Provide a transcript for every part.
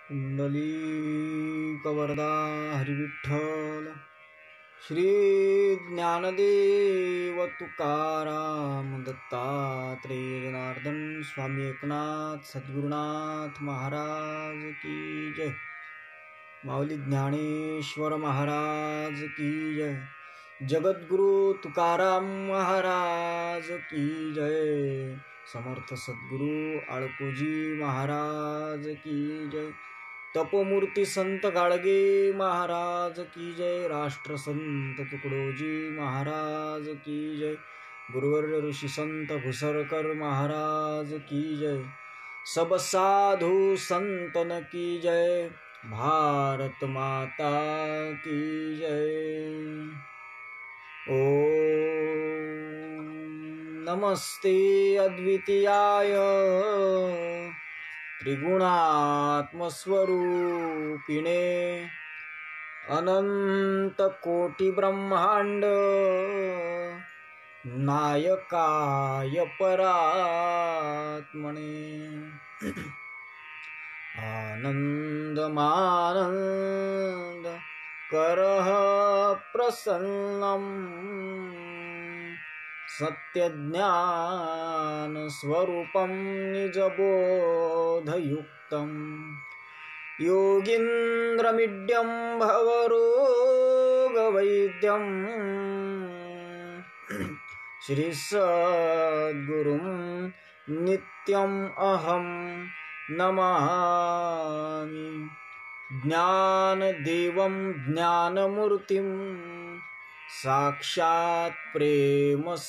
कुंडलीकवरदा हरिविठ्ठल श्री ज्ञानदेव तुकाराम दत्तात्रेय जनार्दन स्वामी एकनाथ सद्गुरुनाथ महाराज की जय। माऊली ज्ञानेश्वर महाराज की जय। जगद्गुरु तुकाराम महाराज की जय। समर्थ सद्गुरु आळकोजी महाराज की जय। तपोमूर्ती संत गाडगे महाराज की जय। राष्ट्रसंत तुकडोजी महाराज की जय। गुरुवर्य ऋषि संत घुसरकर महाराज की जय। सब साधु संतन की जय। भारत माता की जय। ओम नमस्ते अद्वितीयाय त्रिगुणात्मस्वरूपिणे अनंत कोटि ब्रह्मांड नायकाय परात्मने आनंदमानंद करः प्रसन्नं सत्यज्ञान स्वरूपं निजबोधयुक्तं योगीन्द्रमिड्यं भवरोगवैद्यं श्री सद्गुरुं नित्यं अहं नमामि। ज्ञानदेवं ज्ञानमूर्तिं साक्षात् प्रेमस्वरूपिणं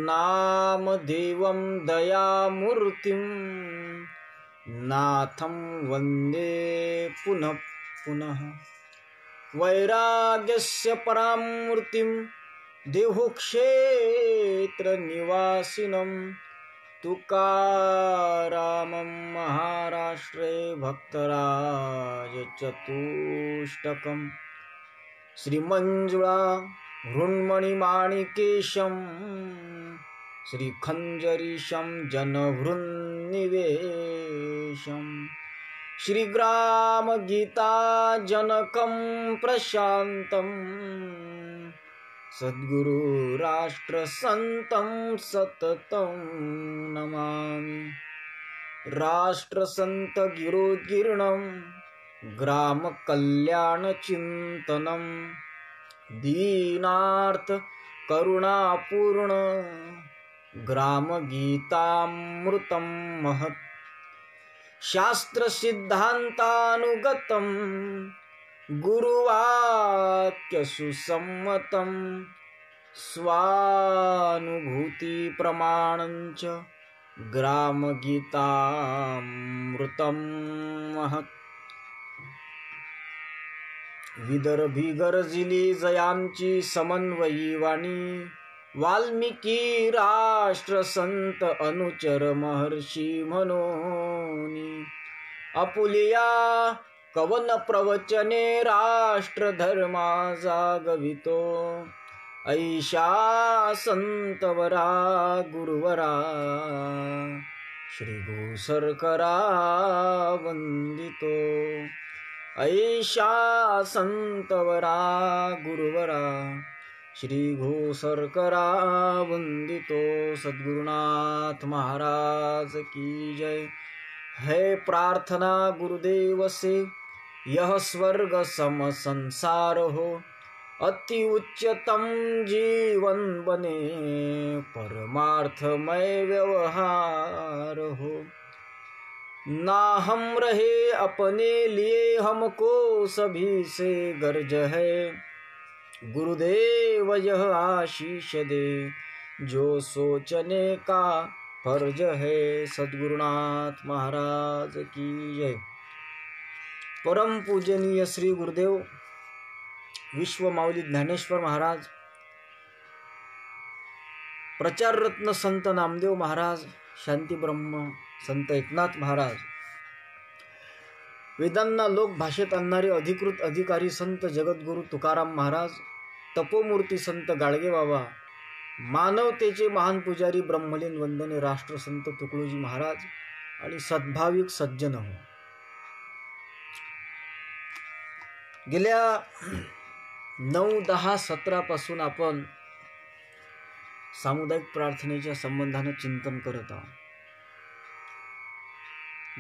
नामदेवं दयामूर्तिं नाथं वन्दे पुनः पुनः। वैराग्यस्य परामूर्तिं देवक्षेत्रनिवासिनं तुकारामं महाराष्ट्रे भक्तराज चतुष्टकं श्रीमंजुळा हृन्मणिमाणिकेशं श्रीखञ्जरीशं जनहृन्निवेशं श्रीग्रामगीताजनकं प्रशान्तं सद्गुरु राष्ट्रसंतं सततं नमामि। राष्ट्रसंत गिरोद्गीर्णं ग्रामकल्याणचिन्तनं दीनार्थ करुणापूर्ण ग्रामगीतामृतं महत् शास्त्रसिद्धान्तानुगतं गुरुवाक्यसुसम्मतं स्वानुभूतिप्रमाणञ्च ग्रामगीतामृतं महत्। विदर्भी गर्जिली जयांची समन्वयी वाणी वाल्मिकी राष्ट्रसंत अनुचर महर्षी म्हणोनी आपुलिया कवन प्रवचने राष्ट्रधर्मा जागवितो ऐशा संतवरा गुरुवरा श्री घोसरकरा वंदितो ऐशा संतवरा गुरुवरा श्री घोसरकरा वंदितो। सद्गुरुनाथ महाराज की जय। है प्रार्थना गुरुदेव से यह स्वर्ग सम संसार हो, अति उच्चतम जीवन बने परमार्थमय व्यवहार हो। ना हम रहे अपने लिए हमको सभी से गर्ज है, गुरुदेव यह आशीष दे जो सोचने का फर्ज है। सद्गुरुनाथ महाराज की जय। परम पूजनीय श्री गुरुदेव विश्व माऊली ज्ञानेश्वर महाराज, प्रचार रत्न संत नामदेव महाराज, शांती ब्रह्म संत एकनाथ महाराज, वेदांना लोक भाषेत आणणारे अधिकृत अधिकारी संत जगद्गुरु तुकाराम महाराज, तपोमूर्ती संत गाडगे बाबा, मानवतेचे महान पुजारी ब्रह्मलीन वंदने राष्ट्रसंत तुकडोजी महाराज आणि सद्भाविक सज्जन हो. गेल्या 9, 10, 17 पासून आपण सामुदायिक प्रार्थनेच्या संबंधाने चिंतन करत आहोत.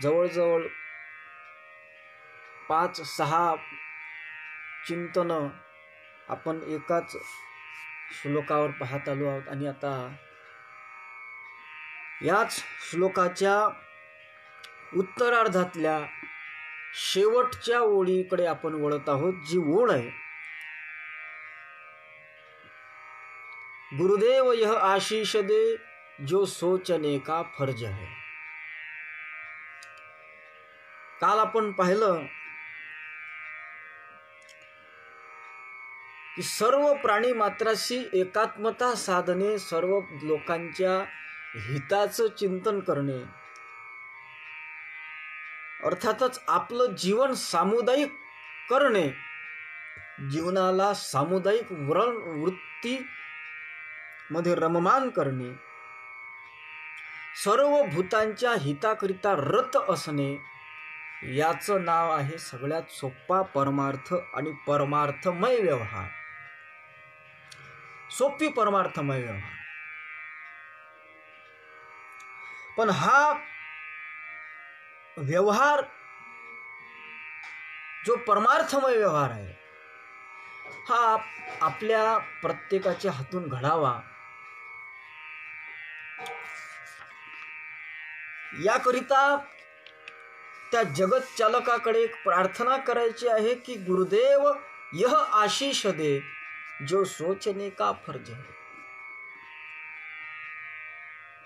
जवळजवळ 5-6 चिंतन आपण एकाच श्लोकावर पाहत आलो आहोत आणि आता याच श्लोकाच्या उत्तरार्धातल्या शेवटच्या ओळीकडे आपण वळत आहोत, जी ओळ आहे, गुरुदेव यह आशीष दे जो सोचने का फर्ज है. काल आपण पाहिलं की सर्व प्राणी मात्राशी एकात्मता साधने, सर्व लोकांच्या हिताचं चिंतन करणे, अर्थातच आपलं जीवन सामुदायिक करणे, जीवनाला सामुदायिक वृत्ती मध्ये रममान करणे, सर्व भूतांच्या हिताकरिता रत असणे, याचं नाव आहे सगळ्यात सोपा परमार्थ आणि परमार्थमय व्यवहार. सोपी परमार्थमय व्यवहार. पण हा व्यवहार जो परमार्थमय व्यवहार आहे, हा आपल्या प्रत्येकाच्या हातून घडावा, याकरिता त्या जगत चालकाकडे एक प्रार्थना करायची आहे की गुरुदेव यह आशीष दे जो सोचने का फर्ज है.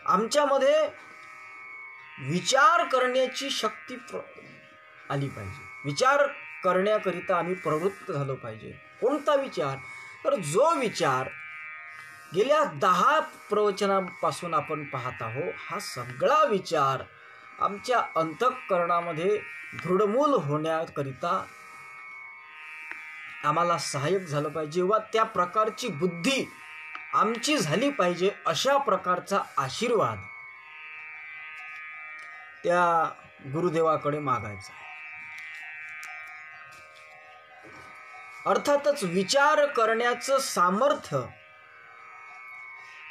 आमच्यामध्ये विचार करण्याची शक्ती आली पाहिजे. विचार करण्याकरिता आम्ही प्रवृत्त झालो पाहिजे. कोणता विचार? तर जो विचार गेल्या 10 प्रवचनापासून आपण पाहत आहोत, हा सगळा विचार आमच्या अंतःकरणामध्ये दृढमूल होण्याकरिता आम्हाला सहाय्यक झालं पाहिजे व त्या प्रकारची बुद्धी आमची झाली पाहिजे, अशा प्रकारचा आशीर्वाद त्या गुरुदेवाकडे मागायचा आहे. अर्थातच विचार करण्याचं सामर्थ्य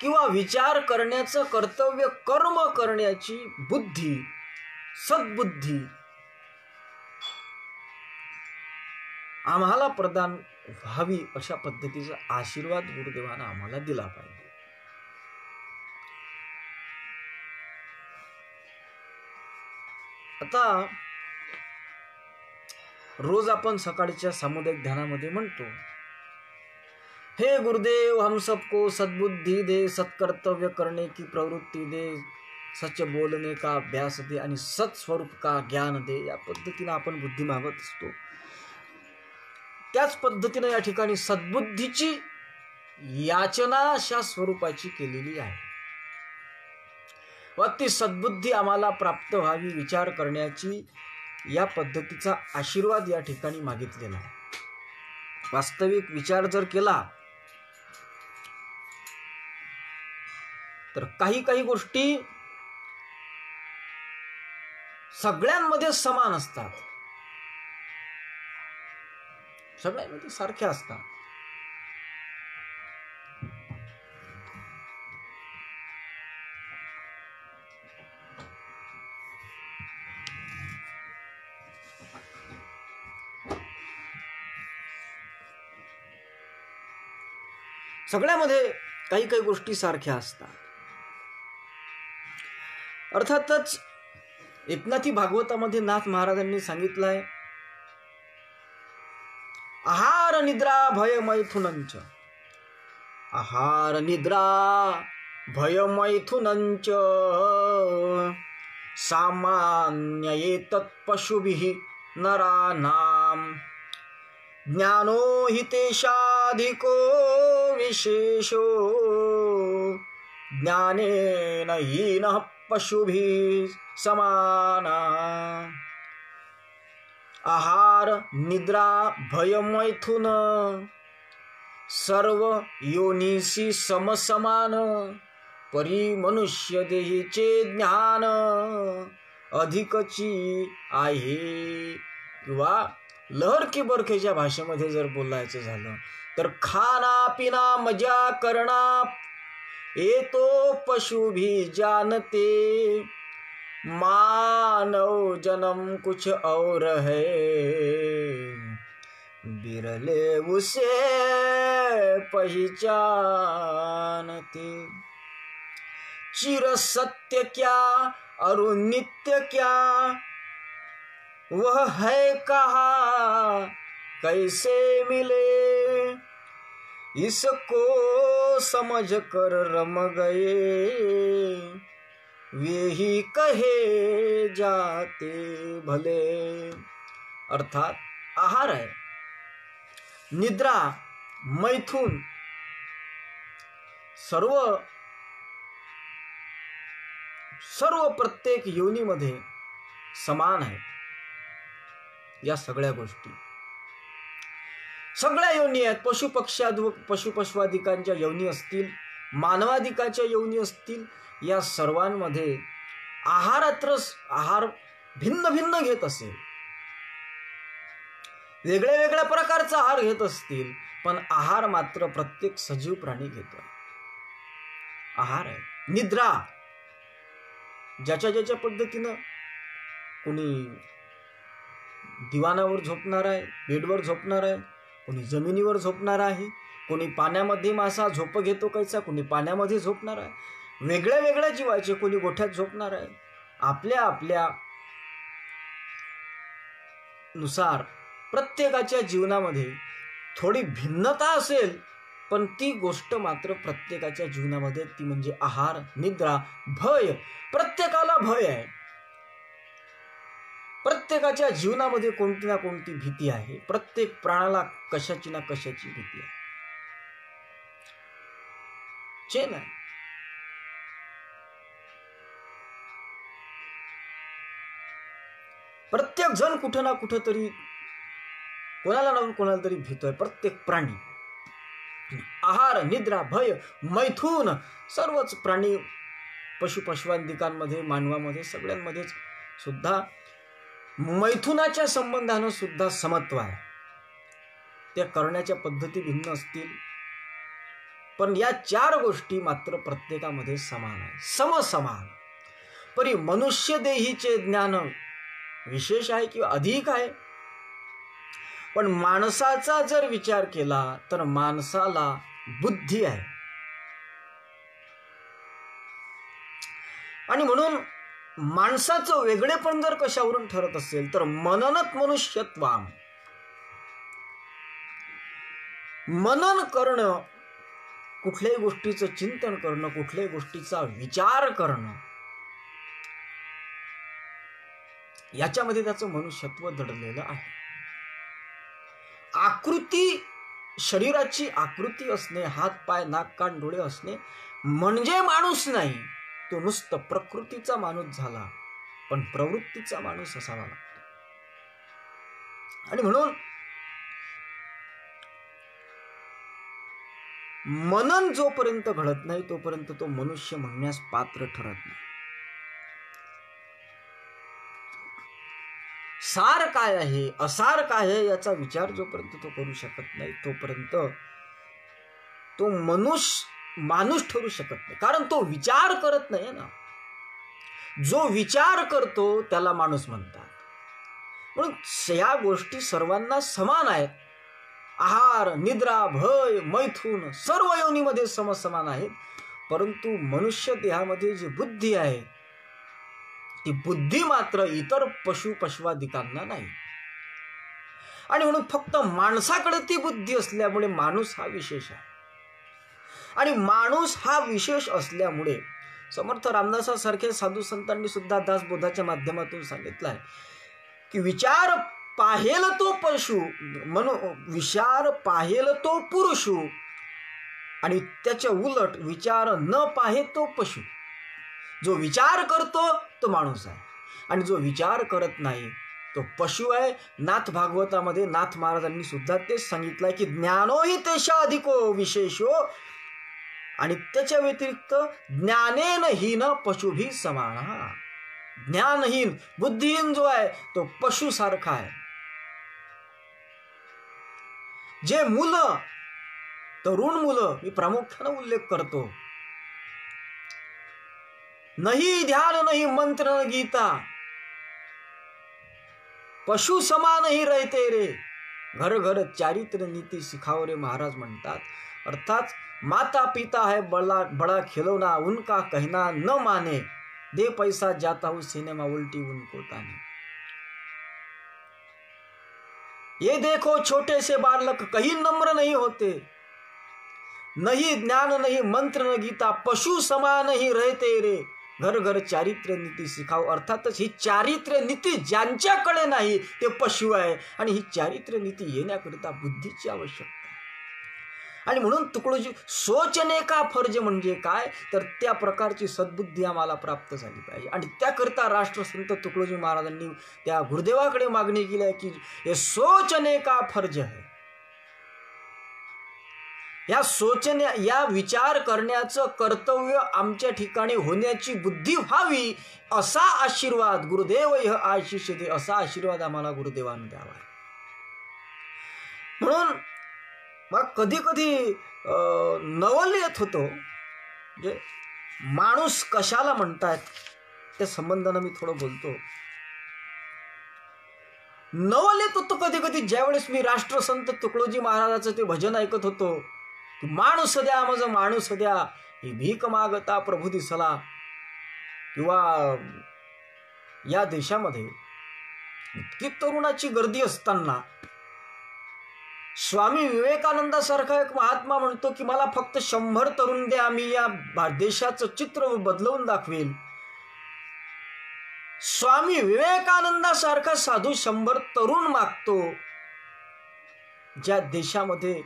किंवा विचार करण्याचं कर्तव्य, कर्म करण्याची बुद्धी, सद्बुद्धी आम्हाला प्रदान व्हावी, अशा पद्धतीचा आशीर्वाद गुरुदेवानं आम्हाला दिला पाहिजे. आता रोज आपण सकाळच्या सामुदायिक ध्यानामध्ये म्हणतो, हे गुरुदेव हम सबको सद्बुद्धी दे, सत्कर्तव्य करने की प्रवृत्ती दे, सच बोलने का अभ्यास दे आणि सत्स्वरूप का ज्ञान दे. या पद्धतीने आपण बुद्धी मागत असतो. त्याच पद्धतीने या ठिकाणी सद्बुद्धीची याचना अशा स्वरूपाची केलेली आहे व ती सद्बुद्धी आम्हाला प्राप्त व्हावी, विचार करण्याची या पद्धतीचा आशीर्वाद या ठिकाणी मागितलेला आहे. वास्तविक विचार जर केला तर काही गोष्टी सगळ्यांमध्ये समान असतात, सगळ्यांमध्ये सारख्या असतात. सगळ्यामध्ये काही गोष्टी सारख्या असतात. अर्थातच एकनाथी भागवतामध्ये नाथ महाराजांनी सांगितलंय, आहार निद्रा भय मैथुनंच, आहार निद्रा भय मैथुनंच सामान्य एतत् पशुभिः नराणां ज्ञानो हि तेषाधिको विशेषो ज्ञानेन हीनः पशुभिः समाना. आहार निद्रा भय मैथुन सर्व योनीसी समसमान, परी मनुष्य देहीचे ज्ञान अधिकची आहे. किंवा लहर की बरखेच्या भाषेमध्ये जर बोलायचं झालं तर खाना पिना मजा करना येतो पशु भी जानते, मानव जन्म कुछ और है, बिरले उसे पहचानते. चिर सत्य क्या और नित्य क्या, वह है कहा कैसे मिले, इसको समझ कर रम गए, वे ही कहे जाते भले. अर्थात आहार आहे, निद्रा, मैथुन सर्व प्रत्येक योनीमध्ये समान आहे. या सगळ्या गोष्टी सगळ्या योनी आहेत. पशुपक्ष्वादिकांच्या योनी असतील, मानवादिकाच्या योनी असतील, या सर्वांमध्ये आहार भिन्न भिन्न घेत असेल, वेगळ्या वेगळ्या प्रकारचा आहार घेत असतील, पण आहार मात्र प्रत्येक सजीव प्राणी घेतो. आहार आहे. निद्रा ज्याच्या ज्याच्या पद्धतीनं, कोणी दिवाणावर झोपणार आहे, बेडवर झोपणार आहे, कोणी जमिनीवर झोपणार आहे, कोणी पाण्यामध्ये मासा झोप घेतो कैसा, कोणी पाण्यामध्ये झोपणार आहे. वेगळ्या वेगळ्या जीवाचे, कोणी गोठ्यात झोपणार आहे. आपल्या आपल्या नुसार प्रत्येकाच्या जीवनामध्ये थोडी भिन्नता असेल, पण ती गोष्ट मात्र प्रत्येकाच्या जीवनामध्ये, ती म्हणजे आहार, निद्रा, भय. प्रत्येकाला भय आहे. प्रत्येकाच्या जीवनामध्ये कोणती ना कोणती भीती आहे. प्रत्येक प्राणाला कशाची ना कशाची भीती आहे. चेन आहे. प्रत्येक जण कुठं ना कुठं तरी कोणाला ना कोणाला तरी भीतोय. प्रत्येक प्राणी. आहार, निद्रा, भय, मैथुन सर्वच प्राणी, पशुपक्ष्वादिकांमध्ये, मानवामध्ये, सगळ्यांमध्येच सुद्धा मैथुनाच्या संबंधानं सुद्धा समत्व आहे. त्या करण्याच्या पद्धती भिन्न असतील, पण या चार गोष्टी मात्र प्रत्येकामध्ये समान आहे, समसमान. परी मनुष्य देहीचे ज्ञान विशेष आहे किंवा अधिक आहे. पण माणसाचा जर विचार केला तर माणसाला बुद्धी आहे. आणि म्हणून माणसाचं वेगळेपण जर कशावरून ठरत असेल तर मननत मनुष्यत्वाम. मनन करणं, कुठल्याही गोष्टीचं चिंतन करणं, कुठल्याही गोष्टीचा विचार करणं, याच्यामध्ये त्याचं मनुष्यत्व दडलेलं आहे. आकृती, शरीराची आकृती असणे, हात पाय नाक कान डोळे असणे म्हणजे माणूस नाही. तो नुसतं प्रकृतीचा माणूस झाला, पण प्रवृत्तीचा माणूस असावा लागतो. आणि म्हणून मनन जोपर्यंत घडत नाही तोपर्यंत तो मनुष्य म्हणण्यास पात्र ठरत नाही. सार काय आहे, असार काय आहे याचा विचार जोपर्यंत तो करू शकत नाही तोपर्यंत तो माणूस ठरू शकत नाही. कारण तो विचार करत नाही ना. जो विचार करतो त्याला माणूस म्हणतात. म्हणून या गोष्टी सर्वांना समान आहेत. आहार, निद्रा, भय, मैथुन सर्व योनीमध्ये समसमान आहेत. परंतु मनुष्य देहामध्ये जी बुद्धी आहे ती बुद्धी मात्र इतर पशुपक्ष्वादिकांना नाही. आणि म्हणून फक्त माणसाकडे ती बुद्धी असल्यामुळे माणूस हा विशेष आहे. आणि माणूस हा विशेष असल्यामुळे समर्थ रामदासासारखे साधू संतांनी सुद्धा दासबोधाच्या माध्यमातून सांगितलं आहे की विचार पाहेल तो पशु, विचार पाहेल तो पुरुषू, आणि त्याच्या उलट विचार न पाहे तो पशु. जो विचार करतो तो माणूस आहे, आणि जो विचार करत नाही तो पशु आहे. नाथ भागवतामध्ये नाथ महाराजांनी सुद्धा तेच सांगितलंय की ज्ञानोही तेशा अधिको विशेषो, आणि त्याच्या व्यतिरिक्त ज्ञानेन हीन पशुभी समान. ज्ञानहीन बुद्धिहीन जो आहे तो पशु सारखा आहे. जे मुलं, तरुण मुलं, मी प्रामुख्याने उल्लेख करतो, नहीं ध्यान नहीं मंत्र न गीता, पशु समान ही रहते रे, घर घर चारित्र नीति सिखाओ रे, महाराज म्हणतात. अर्थात माता पिता है बड़ा खिलौना, उनका कहना न माने, दे पैसा जाता हूं सिनेमा उल्टी उनको ताने. ये देखो छोटे से बालक कहीं नम्र नहीं होते, नहीं ज्ञान नहीं मंत्र न गीता, पशु समान ही रहते रे, घर घर चारित्र्य नीती शिकाव. अर्थातच ही चारित्र्य नीती ज्यांच्याकडे नाही ते पशु आहे, आणि ही चारित्र्य नीती येण्याकरिता बुद्धीची आवश्यकता आहे. आणि म्हणून तुकडोजी सोचने का फर्ज म्हणजे काय, तर त्या प्रकारची सद्बुद्धी आम्हाला प्राप्त झाली पाहिजे. आणि त्याकरिता राष्ट्रसंत तुकडोजी महाराजांनी त्या गुरुदेवाकडे मागणी केली आहे की हे सोचने का फर्ज आहे. या सोचण्या, या विचार करण्याचं कर्तव्य आमच्या ठिकाणी होण्याची बुद्धी व्हावी, असा आशीर्वाद गुरुदेव यह आशिष दे, असा आशीर्वाद आम्हाला गुरुदेवाने द्यावा. म्हणून मग कधी कधी नवल येत होतो, म्हणजे माणूस कशाला म्हणतात त्या संबंधानं मी थोडं बोलतो. नवल येत होतो कधी कधी ज्यावेळेस मी राष्ट्रसंत तुकडोजी महाराजाचं ते भजन ऐकत होतो, माणूस द्या मज माणूस द्या, ही भीक मागता प्रभू दिसला. किंवा या देशामध्ये इतकी तरुणाची गर्दी असताना स्वामी विवेकानंदासारखा एक महात्मा म्हणतो की मला फक्त 100 तरुण द्या, मी या देशाचं चित्र बदलवून दाखवेल. स्वामी विवेकानंदासारखा साधू 100 तरुण मागतो, ज्या देशामध्ये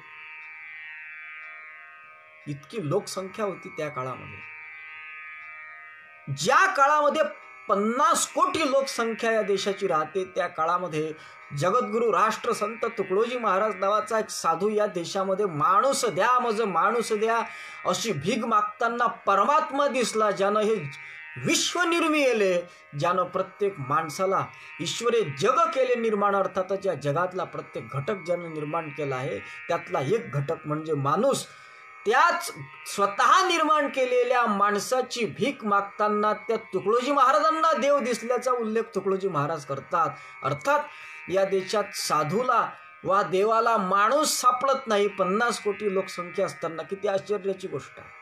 इतकी लोकसंख्या होती त्या काळामध्ये, ज्या काळामध्ये 50 कोटी लोकसंख्या या देशाची राहते, त्या काळामध्ये जगद्गुरु राष्ट्रसंत तुकडोजी महाराज नावाचा एक साधू या देशामध्ये माणूस द्या मज माणूस द्या अशी भीक मागताना परमात्मा दिसला, ज्यानं हे विश्व निर्मिले, ज्यानं प्रत्येक माणसाला ईश्वरे जग केले निर्माण. अर्थातच या जगातला प्रत्येक घटक ज्यानं निर्माण केला आहे त्यातला एक घटक म्हणजे माणूस. त्याच स्वतः निर्माण केलेल्या माणसाची भीक मागताना त्या तुकडोजी महाराजांना देव दिसल्याचा उल्लेख तुकडोजी महाराज करतात. अर्थात या देशात साधूला वा देवाला माणूस सापडत नाही, 50 कोटी लोकसंख्या असताना. किती आश्चर्याची गोष्ट आहे.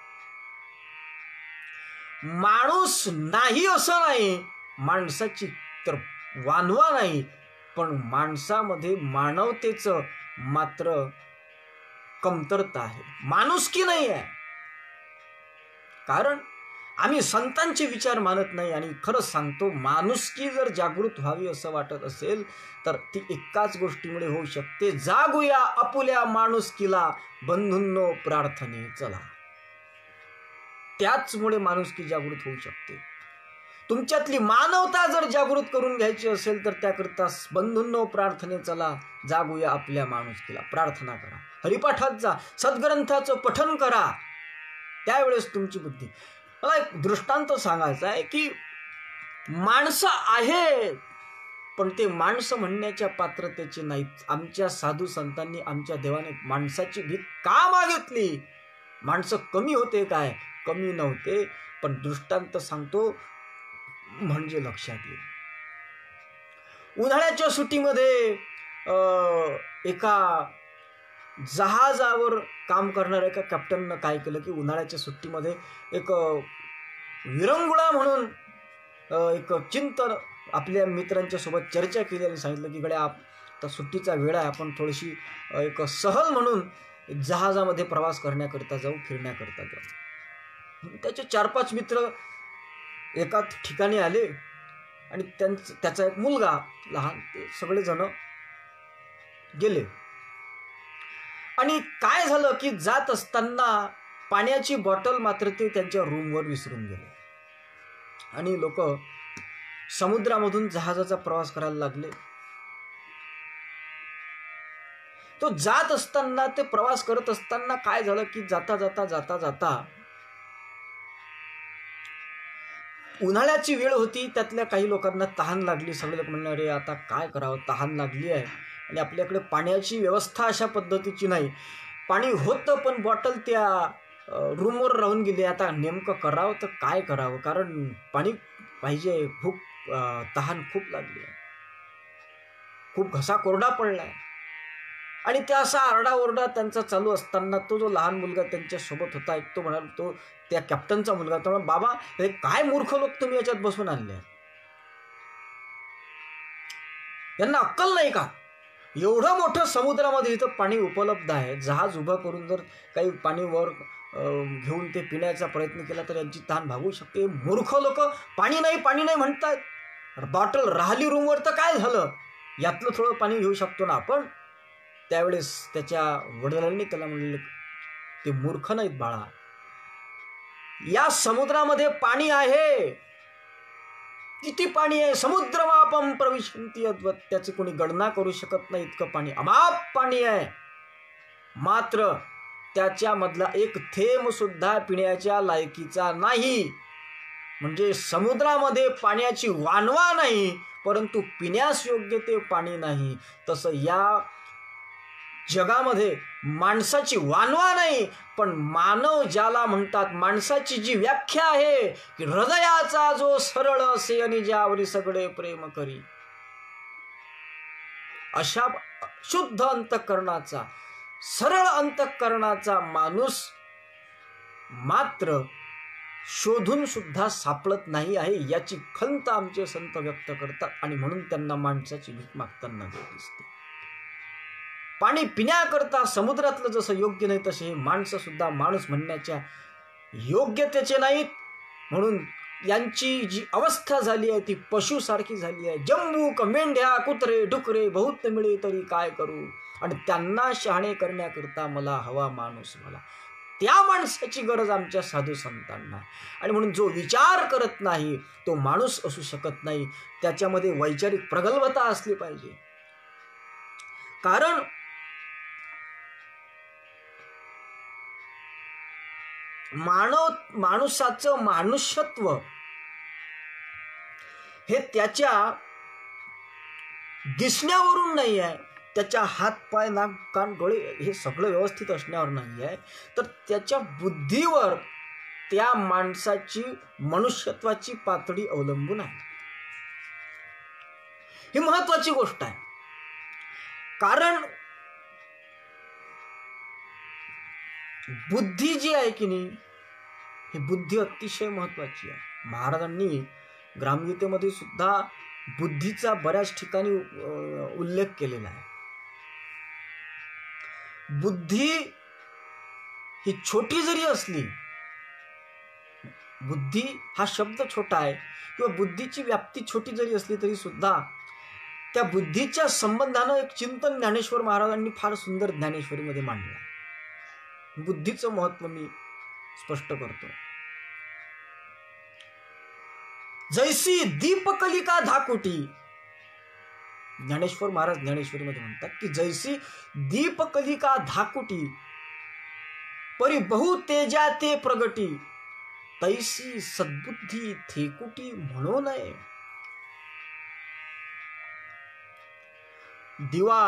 माणूस नाही असं नाही, माणसाची तर वानवा नाही, पण माणसामध्ये मानवतेचं मात्र कमतरता आहे, माणुसकी नाही आहे. कारण आम्ही संतांचे विचार मानत नाही. आणि खरंच सांगतो, माणुसकी जर जागृत व्हावी असं वाटत असेल तर ती एकाच गोष्टीमुळे होऊ शकते, जागूया आपुल्या माणुसकीला, बंधूंनो प्रार्थने चला. त्याचमुळे माणुसकी जागृत होऊ शकते. तुमच्यातली मानवता जर जागृत करून घ्यायची असेल तर त्याकरता बंधूंनो प्रार्थने चला, जागूया आपल्या माणुसकीला, प्रार्थना करा, हरिपाठात जा, सद्ग्रंथाचं पठन करा, त्यावेळेस तुमची बुद्धी. मला एक दृष्टांत सांगायचा आहे की माणसं आहे पण ते माणसं म्हणण्याच्या पात्रतेचे नाहीत. आमच्या साधू संतांनी, आमच्या देवाने माणसाची भीक का मागितली? माणसं कमी होते काय? कमी नव्हते. पण दृष्टांत सांगतो म्हणजे लक्षात येईल. उन्हाळ्याच्या सुट्टीमध्ये एका जहाजावर काम करणाऱ्या एका कॅप्टननं काय केलं की उन्हाळ्याच्या सुट्टीमध्ये एक विरंगुळा म्हणून एक चिंतन आपल्या मित्रांच्या सोबत चर्चा केली आणि सांगितलं की गड्या आता सुट्टीचा वेळ आहे, आपण थोडीशी एक सहल म्हणून जहाजामध्ये प्रवास करण्याकरिता जाऊ, फिरण्याकरिता जाऊ. त्याचे 4-5 मित्र एका ठिकाणी आले आणि त्याचा एक मुलगा लहान, ते सगळेजण गेले. आणि काय झालं की जात असताना पाण्याची बॉटल मात्र ते त्यांच्या रूमवर विसरून गेले आणि लोक समुद्रामधून जहाजाचा प्रवास करायला लागले. तो जात असताना, ते प्रवास करत असताना काय झालं की जाता जाता जाता जाता उन्हाळ्याची वेळ होती, त्यातल्या काही लोकांना तहान लागली. सगळे लोक म्हणले, अरे आता काय करावं, तहान लागली आहे आणि आपल्याकडे पाण्याची व्यवस्था अशा पद्धतीची नाही. पाणी होतं पण बॉटल त्या रूमवर राहून गेली. आता नेमकं करावं तर काय करावं, कारण पाणी पाहिजे. तहान खूप लागली आहे, खूप घसा कोरडा पडलाय. आणि त्या असा आरडाओरडा त्यांचा चालू असताना तो जो लहान मुलगा त्यांच्या सोबत होता, एक तो म्हणाला, तो त्या कॅप्टनचा मुलगा, तो बाबा हे काय मूर्ख लोक तुम्ही याच्यात बसून आणले, यांना अक्कल नाही का? एवढं मोठं समुद्रामध्ये इथं पाणी उपलब्ध आहे, जहाज उभं करून जर काही पाणी वर घेऊन ते पिण्याचा प्रयत्न केला तर यांची तहान भागू शकते. मूर्ख लोक पाणी नाही म्हणतात. बॉटल राहिली रूमवर तर काय झालं, यातलं थोडं पाणी घेऊ शकतो ना आपण. त्यावेळेस त्याच्या वडिलांनी त्याला म्हणले, ते मूर्ख नाहीत बाळा, या समुद्रामध्ये पाणी आहे, किती पाणी आहे, समुद्रमापम प्रविशन्ति अद्वत्, त्याची कोणी गणना करू शकत नाही, इतकं पाणी, अमाप पाणी आहे. मात्र त्याच्यामधला एक थेंब सुद्धा पिण्याच्या लायकीचा नाही. म्हणजे समुद्रामध्ये पाण्याची वानवा नाही, परंतु पिण्यास योग्य ते पाणी नाही. तसं या जगामध्ये माणसाची वानवा नाही, पण मानव ज्याला म्हणतात, माणसाची जी व्याख्या आहे की हृदयाचा जो सरळ असे आणि ज्यावरी सगळे प्रेम करी, अशा शुद्ध अंतःकरणाचा, सरळ अंतःकरणाचा माणूस मात्र शोधून सुद्धा सापडत नाही आहे, याची खंत आमचे संत व्यक्त करतात. आणि म्हणून त्यांना माणसाची भीक मागताना दिसते. पाणी पिण्याकरता समुद्रातलं जसं योग्य नाही, तसे हे माणसं सुद्धा माणूस म्हणण्याच्या योग्यतेचे नाहीत. म्हणून यांची जी अवस्था झाली आहे ती पशुसारखी झाली आहे. जंबूक, मेंढ्या, कुत्रे, डुकरे बहुत मिळे तरी काय करू, आणि त्यांना शहाणे करण्याकरता मला हवा माणूस मला. त्या माणसाची गरज आमच्या साधू संतांना. आणि म्हणून जो विचार करत नाही तो माणूस असू शकत नाही. त्याच्यामध्ये वैचारिक प्रगल्भता असली पाहिजे. कारण माणसाचं मानुष्यत्व हे त्याच्या दिसण्यावरून नाही आहे, त्याच्या हात पाय नाक कान डोळे हे सगळं व्यवस्थित असण्यावर नाही आहे, तर त्याच्या बुद्धीवर त्या माणसाची मनुष्यत्वाची पातळी अवलंबून आहे. ही महत्वाची गोष्ट आहे. कारण बुद्धी जी आहे की नाही, ही बुद्धी अतिशय महत्वाची आहे. महाराजांनी ग्रामगीतेमध्ये सुद्धा बुद्धीचा बऱ्याच ठिकाणी उल्लेख केलेला आहे. बुद्धी ही छोटी जरी असली, बुद्धी हा शब्द छोटा आहे किंवा बुद्धीची व्याप्ती छोटी जरी असली तरी सुद्धा त्या बुद्धीच्या संबंधानं एक चिंतन ज्ञानेश्वर महाराजांनी फार सुंदर ज्ञानेश्वरीमध्ये मांडलं आहे. बुद्धीचं महत्व मी स्पष्ट करतो. जैसी दीपकलिका धाकुटी, ज्ञानेश्वर महाराज ज्ञानेश्वरीमध्ये म्हणतात की जैसी दीपकलिका धाकुटी, परी बहु तेजा ते प्रगटी, तैसी सद्बुद्धी थेकुटी म्हणू नये. दिवा,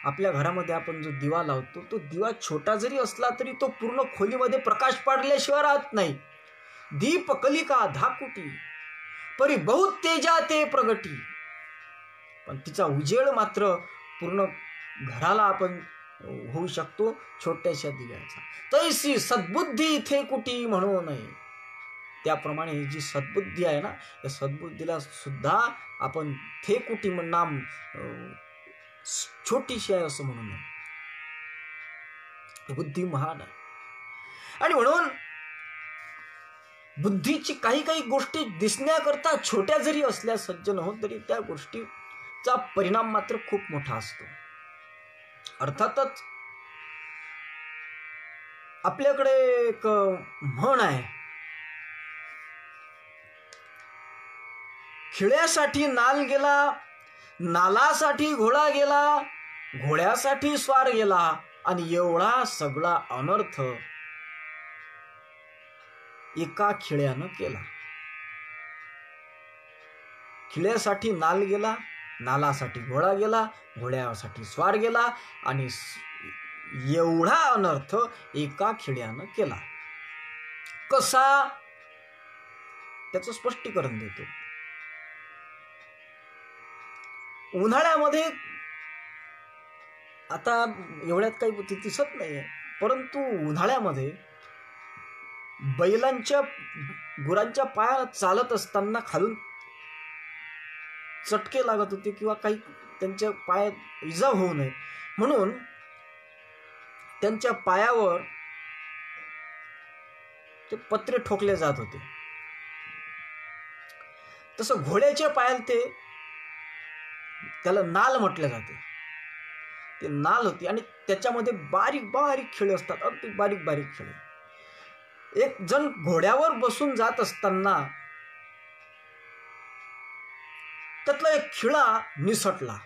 आपल्या घरामध्ये आपण जो दिवा लावतो, तो दिवा छोटा जरी असला तरी तो पूर्ण खोलीमध्ये प्रकाश पाडल्याशिवाय राहत नाही. दीप कलिका धाकुटी, परी बहुत तेजा ते प्रगटी, पण तिचा उजेड मात्र पूर्ण घराला आपण होऊ शकतो छोट्याशा दिव्याचा. तैसी सद्बुद्धी इथे कुटी म्हणू नये. त्याप्रमाणे ही जी सद्बुद्धी आहे ना, या सद्बुद्धीला सुद्धा आपण थे कुटी नाम छोटीशी आहे असं म्हणू नये. बुद्धी महान आहे. आणि म्हणून बुद्धीची काही काही गोष्टी दिसण्याकरता छोट्या जरी असल्या सज्जन हो, तरी त्या गोष्टीचा परिणाम मात्र खूप मोठा असतो. अर्थातच आपल्याकडे एक म्हण आहे, खिळ्यासाठी नाल गेला, नालासाठी घोडा गेला, घोड्यासाठी स्वार गेला, आणि एवढा सगळा अनर्थ एका खिळ्यानं केला. खिळ्यासाठी नाल गेला, नालासाठी घोडा गेला, घोड्यासाठी स्वार गेला, आणि एवढा अनर्थ एका खिळ्यानं केला. कसा, त्याचं स्पष्टीकरण देतो. उन्हाळ्यामध्ये आता एवढ्यात काही दिसत नाहीये, परंतु उन्हाळ्यामध्ये बैलांच्या गुरांच्या पाया चालत असताना खालून चटके लागत होते किंवा काही त्यांच्या पायात इजा होऊ नये म्हणून त्यांच्या पायावर ते पत्रे ठोकले जात होते. तसं घोड्याच्या पायाला त्याला नाल म्हटले जाते. ते नाल होती आणि त्याच्यामध्ये बारीक बारीक खिळे असतात, अगदी बारीक बारीक खिळे. एक जण घोड्यावर बसून जात असताना त्यातला एक खिळा निसटला,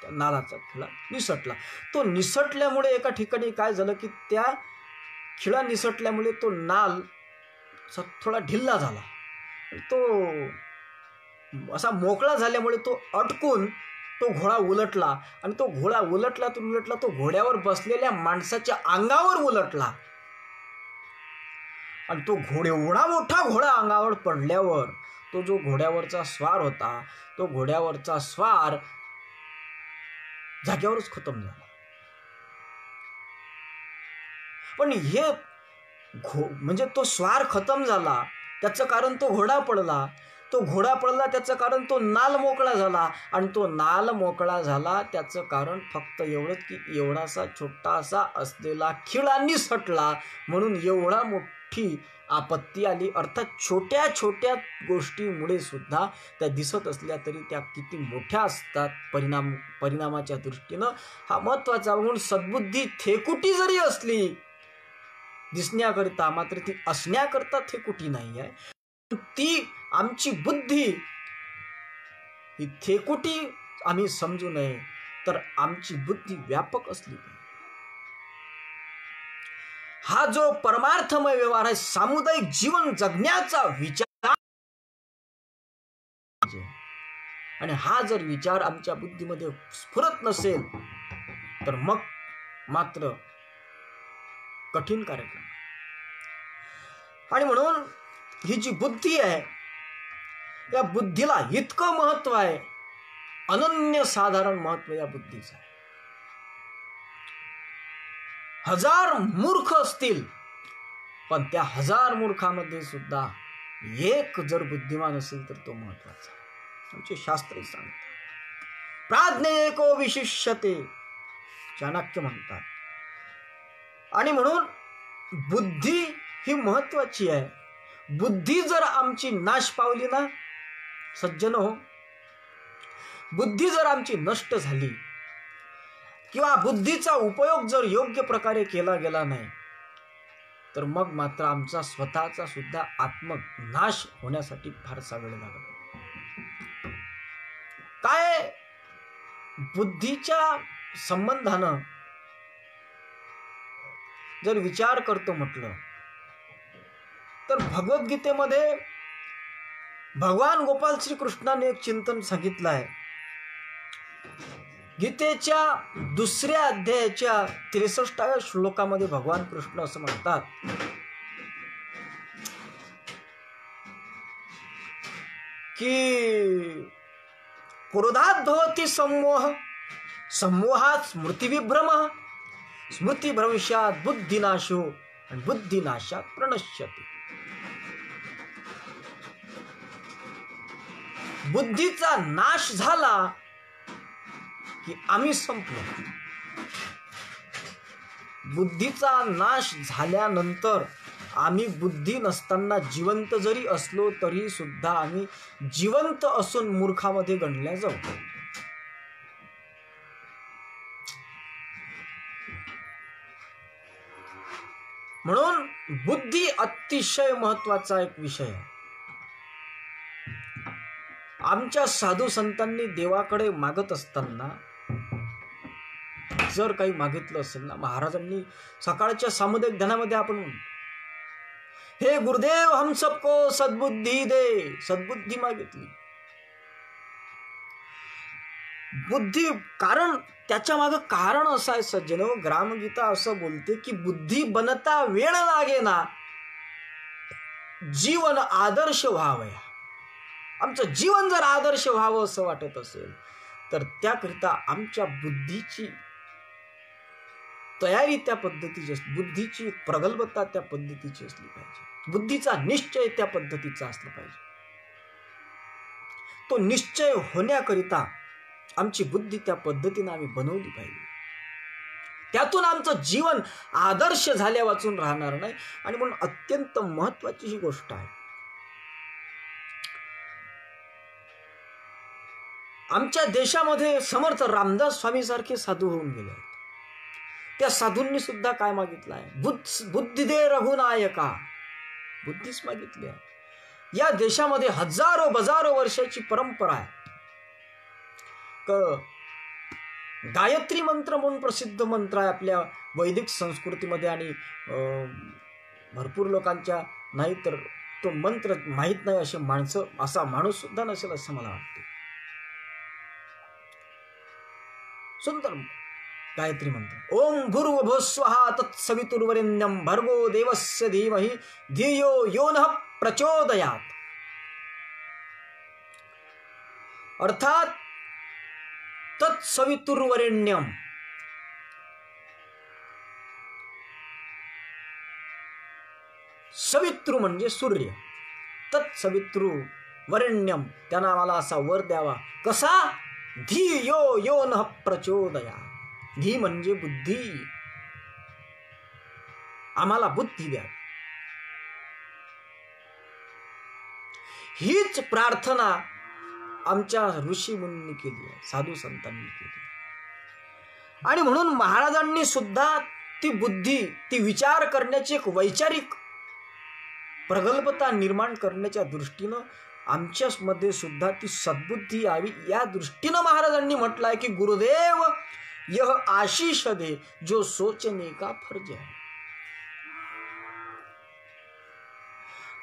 त्या नालाचा खिळा निसटला. तो निसटल्यामुळे एका ठिकाणी काय झालं की त्या खिळा निसटल्यामुळे तो नाल थोडा ढिल्ला झाला. तो असा मोकळा झाल्यामुळे तो अटकून तो घोडा उलटला, आणि तो घोडा उलटला तो घोड्यावर बसलेल्या माणसाच्या अंगावर उलटला, आणि तो एवढा मोठा घोडा अंगावर पडल्यावर तो जो घोड्यावरचा स्वार होता, तो घोड्यावरचा स्वार जाग्यावरच खतम झाला. पण हे म्हणजे तो स्वार खतम झाला त्याचं कारण तो घोडा पडला, तो घोडा पडला त्याचं कारण तो नाल मोकळा झाला, आणि तो नाल मोकळा झाला त्याचं कारण फक्त एवढंच की एवढासा छोटासा असलेला खिळा निसटला, म्हणून एवढा मोठी आपत्ती आली. अर्थात छोट्या छोट्या गोष्टीमुळे सुद्धा त्या दिसत असल्या तरी त्या किती मोठ्या असतात परिणामाच्या दृष्टीनं, हा महत्वाचा. म्हणून सद्बुद्धी थेकुटी जरी असली दिसण्याकरिता, मात्र ती असण्याकरता थेकुटी नाही आहे. ती आमची बुद्धी ही थेकुटी आम्ही समजू नये, तर आमची बुद्धी व्यापक असली पाहिजे. हा जो परमार्थमय व्यवहार आहे, सामुदायिक जीवन जगण्याचा विचार, आणि हा जर विचार आमच्या बुद्धीमध्ये स्फुरत नसेल तर मग मात्र कठीण कार्यक्रम. आणि म्हणून ही जी बुद्धी आहे, या बुद्धीला इतकं महत्व आहे, अनन्यसाधारण महत्व या बुद्धीचं आहे. 1000 मूर्ख असतील, पण त्या 1000 मूर्खामध्ये सुद्धा एक जर बुद्धिमान असेल तर तो महत्वाचा. आमचे शास्त्रही सांगतात, प्राज्ञेको विशिष्यते, चाणक्य म्हणतात. आणि म्हणून बुद्धी ही महत्वाची आहे. बुद्धी जर आमची नाश पावली ना सज्जन हो, बुद्धी जर आमची नष्ट झाली किंवा बुद्धीचा उपयोग जर योग्य प्रकारे केला गेला नाही, तर मग मात्र आमचा स्वतःचा सुद्धा आत्मनाश होण्यासाठी फारसा वेळ लागतो. काय बुद्धीच्या संबंधानं जर विचार करतो म्हटलं तर भगवद्गीतेमध्ये भगवान गोपाल श्रीकृष्णाने एक चिंतन सांगितलं आहे. गीतेच्या 2ऱ्या अध्यायाच्या 63व्या श्लोकामध्ये भगवान कृष्ण असं म्हणतात की क्रोधात भवति सम्मोह, सम्मोहात स्मृतिविभ्रम, स्मृतिभ्रंशात बुद्धिनाशो, आणि बुद्धिनाशात प्रणश्यते. बुद्धीचा नाश झाला की आम्ही संपलो. बुद्धीचा नाश झाल्यानंतर आम्ही बुद्धी नसताना जिवंत जरी असलो तरी सुद्धा आम्ही जिवंत असून मूर्खामध्ये गणल्या जाऊ. म्हणून बुद्धी अतिशय महत्वाचा एक विषय आहे. आमच्या साधू संतांनी देवाकडे मागत असताना जर काही मागितलं असेल ना, महाराजांनी सकाळच्या सामुदायिक ध्यानामध्ये आपण हे गुरुदेव हम सबको सद्बुद्धी दे, सद्बुद्धी मागितली. बुद्धी, कारण त्याच्या मागं कारण असं आहे सज्जनो, ग्रामगीता असं बोलते की बुद्धी बनता वेळ लागेना, जीवन आदर्श व्हावया. आमचं जीवन जर आदर्श व्हावं असं वाटत असेल तर त्याकरिता आमच्या बुद्धीची तयारी त्या पद्धतीची असली, बुद्धीची प्रगल्भता त्या पद्धतीची असली पाहिजे, बुद्धीचा निश्चय त्या पद्धतीचा असला पाहिजे. तो निश्चय होण्याकरिता आमची बुद्धी त्या पद्धतीने आम्ही बनवली पाहिजे. त्यातून आमचं जीवन आदर्श झाल्या वाचून राहणार नाही. आणि म्हणून अत्यंत महत्वाची ही गोष्ट आहे. आमच्या देशामध्ये समर्थ रामदास स्वामी सारखे साधू होऊन गेले आहेत. त्या साधूंनी सुद्धा काय मागितलं आहे? बुद्धी दे रघुनायका, बुद्धीच मागितली आहे. या देशामध्ये हजारो बजारो वर्षाची परंपरा आहे. गायत्री मंत्र म्हणून प्रसिद्ध मंत्र आहे आपल्या वैदिक संस्कृतीमध्ये, आणि भरपूर लोकांच्या नाही तर तो मंत्र माहीत नाही असे माणसं, असा माणूस सुद्धा नसेल असं मला वाटते. सुंदर गायत्री मंत्र. ओम भूर्भुवः स्वः तत्सवितुर्वरेण्यं भर्गो देवस्य धीमहि धियो यो नः प्रचोदयात्. अर्थात तत्सवितुर्वरेण्यम, सवितृ म्हणजे सूर्य, तत्सवितृ वरेण्यम, त्यांना मला असा वर द्यावा. कसा? धियो यो नः प्रचोदयात्. धी म्हणजे बुद्धी, आम्हाला बुद्धी द्या. हीच प्रार्थना आमच्या ऋषी मुनींनी केली आहे, साधू संतांनी केली. आणि म्हणून महाराजांनी सुद्धा ती बुद्धी, ती विचार करण्याची एक वैचारिक प्रगल्भता निर्माण करण्याच्या दृष्टीनं आमच्यामध्ये सुद्धा ती सद्बुद्धी यावी या दृष्टीनं महाराजांनी म्हटलंय की गुरुदेव यह आशीष दे जो सोचने का फर्ज है.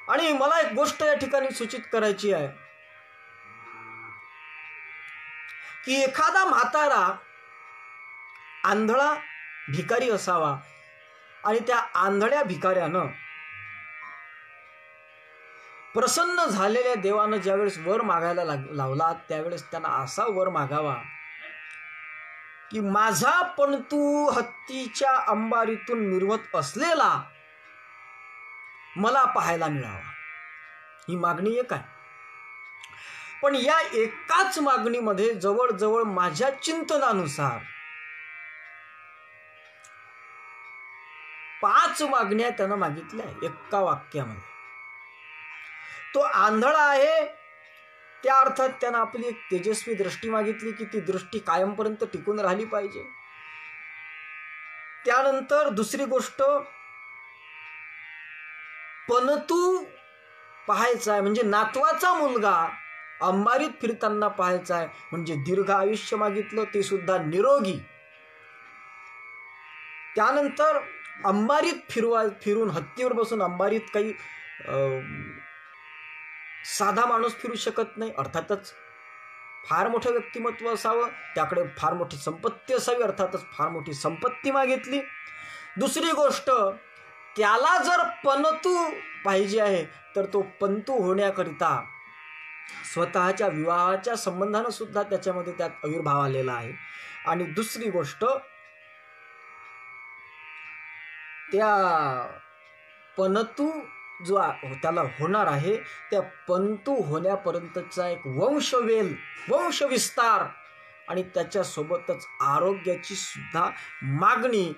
आणि मला एक गोष्ट या ठिकाणी सूचित करायची आहे की एखादा म्हातारा आंधळा भिकारी असावा आणि त्या आंधळ्या भिकाऱ्यानं प्रसन्न झालेल्या देवानं ज्यावेळेस वर मागायला लावला त्यावेळेस त्यांना असा वर मागावा की माझा पंतू हत्तीच्या अंबारीतून निर्वत असलेला मला पाहायला मिळावा. ही मागणी एक आहे. पण या एकाच मागणीमध्ये जवळजवळ माझ्या चिंतनानुसार 5 मागण्या त्यानं मागितल्या एका वाक्यामध्ये. तो आंधळा आहे त्या अर्थात त्यानं आपली एक तेजस्वी दृष्टी मागितली की ती दृष्टी कायमपर्यंत टिकून राहिली पाहिजे. त्यानंतर दुसरी गोष्ट पणतू पाहायचा आहे, म्हणजे नातवाचा मुलगा अंबारीत फिरताना पाहायचा आहे, म्हणजे दीर्घ आयुष्य मागितलं, ते सुद्धा निरोगी. त्यानंतर अंबारीत फिरून हत्तीवर बसून अंबारीत काही साधा माणूस फिरू शकत नाही, अर्थातच फार मोठं व्यक्तिमत्व असावं, त्याकडे फार मोठी संपत्ती असावी, अर्थातच फार मोठी संपत्ती मागितली. दुसरी गोष्ट त्याला जर पणतू पाहिजे आहे तर तो पंतू होण्याकरिता स्वतःच्या विवाहाच्या संबंधानं सुद्धा त्याच्यामध्ये त्यात आविर्भाव आलेला आहे. आणि दुसरी गोष्ट त्या पणतू जो त्याला होणार आहे त्या पंतू होण्यापर्यंतचा एक वंशविस्तार आणि त्याच्यासोबतच आरोग्याची सुद्धा मागणी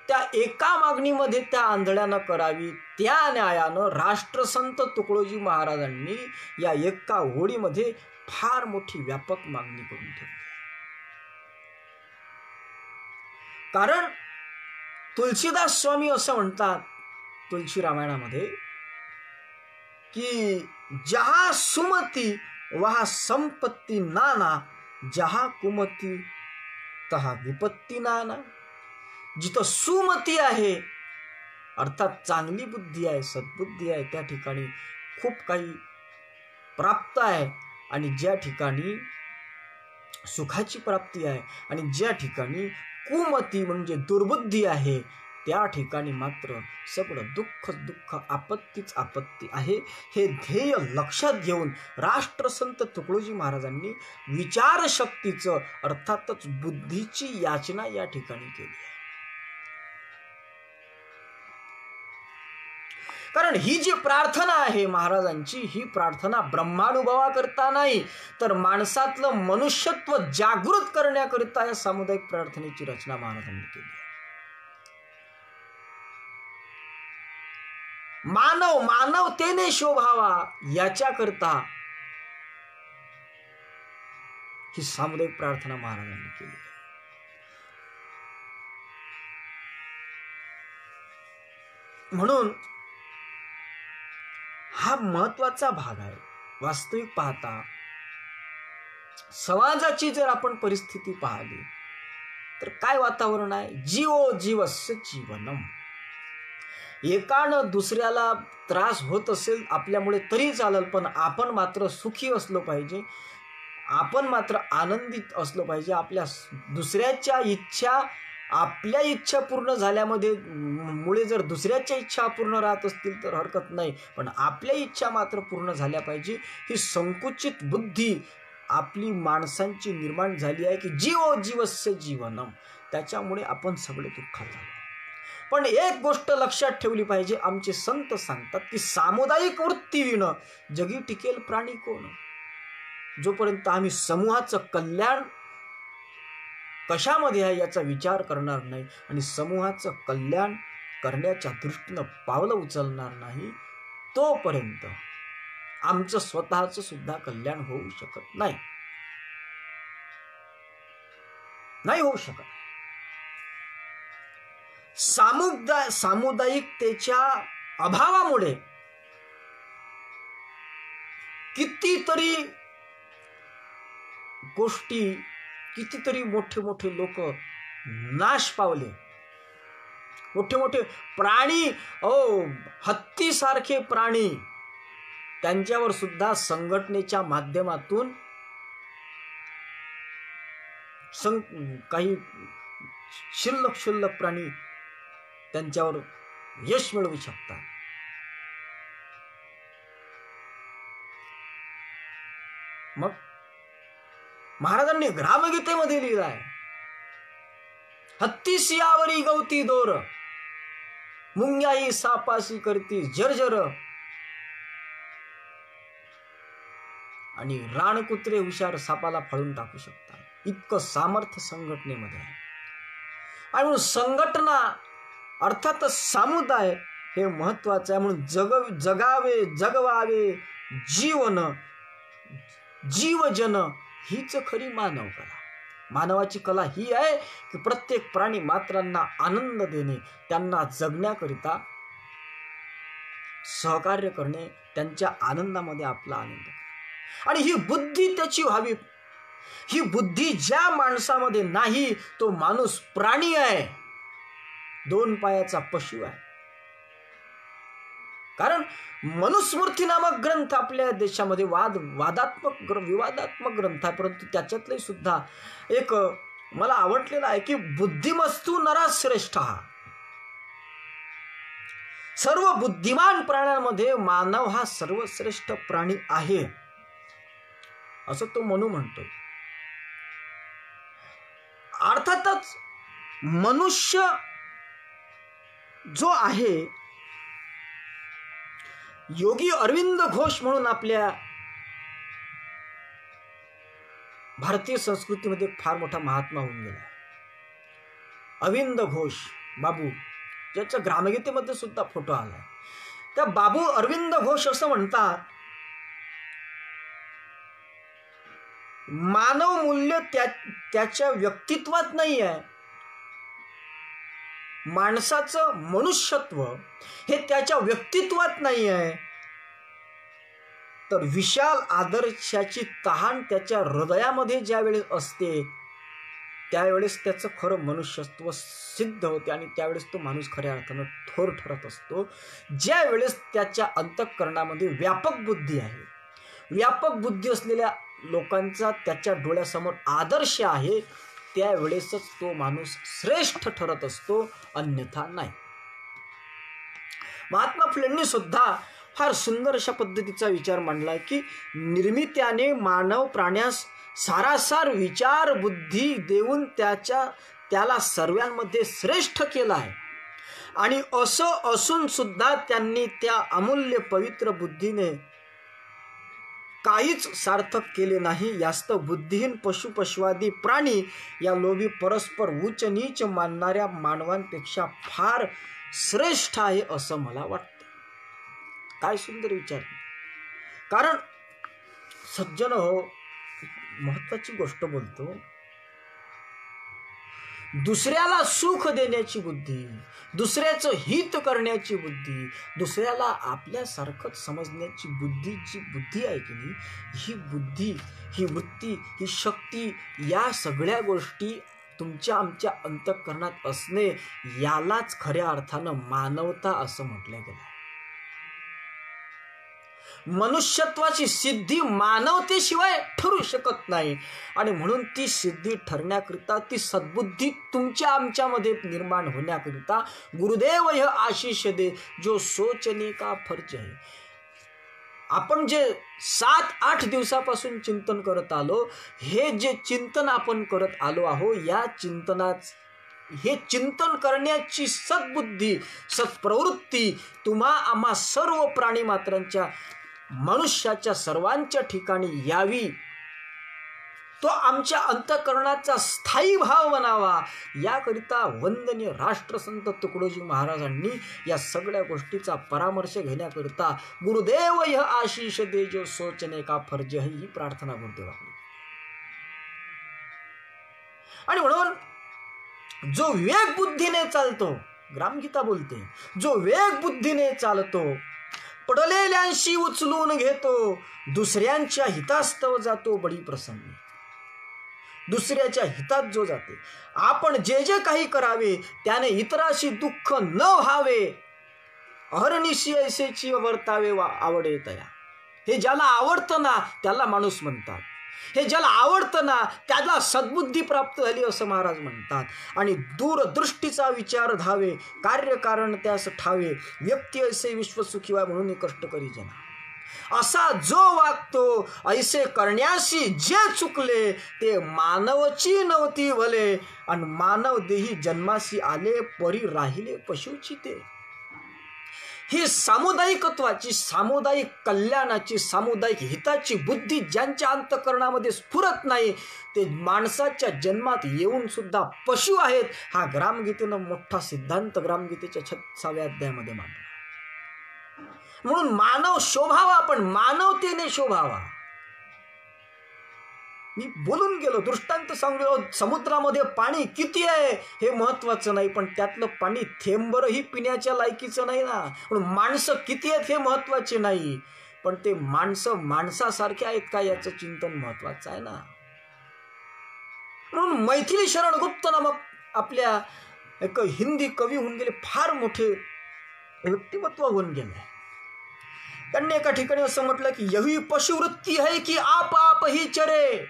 त्या एका मागणीमध्ये त्या आंधळ्यानं करावी. त्या न्यायानं राष्ट्रसंत तुकडोजी महाराजांनी या एका ओळीमध्ये फार मोठी व्यापक मागणी करून ठेवली. कारण तुलसीदास स्वामी असं म्हणतात तुलसी रामायणामध्ये की जहा सुमती वहा संपत्ती नाना, जहा कुमती तहा विपत्ती नाना. जिथं सुमती आहे अर्थात चांगली बुद्धी आहे, सद्बुद्धी आहे, त्या ठिकाणी खूप काही प्राप्त आहे. आणि ज्या ठिकाणी सुखाची प्राप्ती आहे आणि ज्या ठिकाणी कुमती म्हणजे दुर्बुद्धी आहे त्या ठिकाणी मात्र सगळं दुःख आपत्तीच आपत्ती आहे. हे ध्येय लक्षात घेऊन राष्ट्रसंत तुकडोजी महाराजांनी विचारशक्तीचं अर्थातच बुद्धीची याचना या ठिकाणी केली आहे. कारण ही जी प्रार्थना आहे महाराजांची, ही प्रार्थना ब्रह्मानुभवा करता नाही तर माणसातलं मनुष्यत्व जागृत करण्याकरिता या सामुदायिक प्रार्थनेची रचना महाराजांनी केली आहे. मानव मानवतेने शोभावा याच्याकरता ही सामुदायिक प्रार्थना महाराजांनी केली आहे. म्हणून हा महत्वाचा भाग आहे. वास्तविक पाहता समाजाची जर आपण परिस्थिती पाहिली तर काय वातावरण आहे? जीवो जीवस्य जीवनम. एकानं दुसऱ्याला त्रास होत असेल आपल्यामुळे तरी चालेल, पण आपण मात्र सुखी असलो पाहिजे, आपण मात्र आनंदित असलो पाहिजे. आपल्या दुसऱ्याच्या इच्छा आपल्या इच्छा पूर्ण झाल्यामध्ये मुळे जर दुसऱ्याच्या इच्छा अपूर्ण राहत असतील तर हरकत नाही, पण आपल्या इच्छा मात्र पूर्ण झाल्या पाहिजे. ही संकुचित बुद्धी आपली माणसांची निर्माण झाली आहे की जीवो जीवस्य जीवनम. त्याच्यामुळे आपण सगळे दुःखात आलो. पण एक गोष्ट लक्षात ठेवली पाहिजे, आमचे संत सांगतात की सामुदायिक वृत्तीविण जगी टिकेल प्राणी कोण. जोपर्यंत आम्ही समूहाचं कल्याण कशामध्ये आहे याचा विचार करणार नाही आणि समूहाचं कल्याण करण्याच्या दृष्टीनं पावलं उचलणार नाही, तोपर्यंत आमचं स्वतःचं सुद्धा कल्याण होऊ शकत नाही, नाही होऊ शकत. सामुदायिकतेच्या अभावामुळे कितीतरी गोष्टी, कितीतरी मोठे मोठे लोक नाश पावले. मोठे मोठे प्राणी, हत्तीसारखे प्राणी, त्यांच्यावर सुद्धा संघटनेच्या माध्यमातून काही शिल्लक प्राणी त्यांच्यावर यश मिळवू शकतात. मग महाराजांनी ग्रामगीतेमध्ये लिहिलं आहे, हत्ती सियावरी गवती दोर, मुंग्याही सापाशी करती जर्जर, आणि रानकुत्रे हुशार सापाला फाळून टाकू शकतात. इतकं सामर्थ्य संघटनेमध्ये आहे. आणि म्हणून संघटना अर्थातच समुदाय हे महत्वाचं आहे. म्हणून जगवावे जीवन, जीवजन हीच खरी मानव कला. मानवाची कला ही आहे की प्रत्येक प्राणी मात्रांना आनंद देणे, त्यांना जगण्याकरिता सहकार्य करणे, त्यांच्या आनंदामध्ये आपला आनंद करणे. आणि ही बुद्धी त्याची व्हावी. ही बुद्धी ज्या माणसामध्ये नाही तो माणूस प्राणी आहे, दोन पायाचा पशु आहे. कारण मनुस्मृती नामक ग्रंथ आपल्या देशामध्ये विवादात्मक ग्रंथ आहे, परंतु त्याच्यातले सुद्धा एक मला आवडलेला आहे की बुद्धिमस्तु नरा श्रेष्ठ. सर्व बुद्धिमान प्राण्यांमध्ये मानव हा सर्वश्रेष्ठ प्राणी आहे असं तो मनू म्हणतोय. अर्थातच मनुष्य जो आहे, योगी अरविंद घोष म्हणून आपल्या भारतीय संस्कृतीमध्ये फार मोठा महात्मा होऊन गेला. अरविंद घोष बाबू, ज्याच्या ग्रामगीतेमध्ये सुद्धा फोटो आला. त्या बाबू अरविंद घोष असं म्हणतात, मानव मूल्य त्याच्या व्यक्तित्वात नाही आहे. माणसाचं मनुष्यत्व हे त्याच्या व्यक्तित्वात नाही आहे, तर विशाल आदर्शाची तहान त्याच्या हृदयामध्ये ज्यावेळेस असते त्यावेळेस त्याचं खरं मनुष्यत्व सिद्ध होते आणि त्यावेळेस तो माणूस खऱ्या अर्थानं थोर ठरत असतो. ज्या वेळेस त्याच्या अंतःकरणामध्ये व्यापक बुद्धी आहे. व्यापक बुद्धी असलेल्या लोकांचा त्याच्या डोळ्यासमोर आदर्श आहे, त्यावेळेसच तो माणूस श्रेष्ठ ठरत असतो, अन्यथा नाही. महात्मा फुलेंनी सुद्धा फार सुंदर अशा पद्धतीचा विचार मांडला की निर्मित्याने मानव प्राण्यास सारासार विचार बुद्धी देऊन त्याला सर्वांमध्ये श्रेष्ठ केला आहे. आणि असं असून सुद्धा त्यांनी त्या अमूल्य पवित्र बुद्धीने काहीच सार्थक केले नाही. यास्त बुद्धिहीन पशुपशवादी प्राणी या लोभी परस्पर उच्च नीच मानणाऱ्या मानवांपेक्षा फार श्रेष्ठ आहे असं मला वाटतं. काय सुंदर विचार. कारण सज्जन हो, महत्वाची गोष्ट बोलतो, दुसऱ्याला सुख देण्याची बुद्धी, दुसऱ्याचं हित करण्याची बुद्धी, दुसऱ्याला आपल्यासारखंच समजण्याची बुद्धी, जी बुद्धी आहे की नाही, ही बुद्धी, ही वृत्ती, ही शक्ती, या सगळ्या गोष्टी तुमच्या आमच्या अंतःकरणात असणे, यालाच खऱ्या अर्थानं मानवता असं म्हटलं गेलं. मनुष्यत्वाची सिद्धी मानवतेशिवाय ठरू शकत नाही. आणि म्हणून ती सिद्धी ठरण्याकरिता, ती सद्बुद्धी तुमच्या आमच्यामध्ये निर्माण होण्याकरिता गुरुदेव यह आशीष दे जो सोचने का फर्ज है. आपण जे 7-8 दिवसापासून चिंतन करत आलो, हे जे चिंतन आपण करत आलो आहो, या हे चिंतन करण्याची सद्बुद्धी, सत्प्रवृत्ती तुम्हा आम्हा सर्व प्राणी मात्रांच्या, मनुष्याच्या सर्वांच्या ठिकाणी यावी, तो आमच्या अंतःकरणाचा स्थायी भाव बनावा, याकरिता वंदनीय राष्ट्रसंत तुकडोजी महाराजांनी या सगळ्या गोष्टीचा परामर्श घेण्याकरिता गुरुदेव यह आशीष दे जो सोचने का फर्ज है, ही प्रार्थना गुरुदेवाकडे. आणि म्हणून जो विवेक बुद्धीने चालतो, ग्रामगीता बोलते, जो विवेक बुद्धीने चालतो, पडलेल्यांशी उचलून घेतो, दुसऱ्यांच्या हितास्तव जातो बडी प्रसंगी. दुसऱ्याच्या हितात जो जाते, आपण जे जे काही करावे त्याने इतराशी दुःख न व्हावे, अहर्निशी ऐसेची वर्तावे आवडे तया. हे ज्याला आवडतं ना त्याला माणूस म्हणतात, हे ज्याला आवडतं ना त्याला सद्बुद्धी प्राप्त झाली असं महाराज म्हणतात. आणि दूरदृष्टीचा विचार धावे, कार्यकारण त्यास ठावे, व्यक्ती ऐसे विश्वसुखी व्हा म्हणून कष्ट करी जना. असा जो वागतो ऐसे करण्याशी जे चुकले, ते मानवची नव्हती भले, आणि मानव देही जन्मासी आले, परी राहिले पशुची ते. ही सामुदायिकत्वाची, सामुदायिक कल्याणाची, सामुदायिक हिताची बुद्धी ज्यांच्या अंतःकरणामध्ये स्फुरत नाही, ते माणसाच्या जन्मात येऊन सुद्धा पशु आहेत. हा ग्रामगीतेनं मोठा सिद्धांत ग्रामगीतेच्या 36व्या अध्यायामध्ये मांडला. म्हणून मानव शोभावा, पण मानवतेने शोभावा. मी बोलून गेलो, दृष्टांत सांगलो, समुद्रामध्ये पाणी किती आहे हे महत्वाचं नाही, पण त्यातलं पाणी थेंबरही पिण्याच्या लायकीचं नाही ना. म्हणून माणसं किती आहेत हे महत्वाचे नाही, पण ते माणसं माणसासारखे आहेत का याचं चिंतन महत्वाचं आहे ना. म्हणून मैथिली शरण गुप्त नामक आपल्या एक हिंदी कवी होऊन गेले, फार मोठे व्यक्तिमत्व होऊन गेले. त्यांनी एका ठिकाणी असं म्हटलं की यही पशुवृत्ती है की आप ही चरे,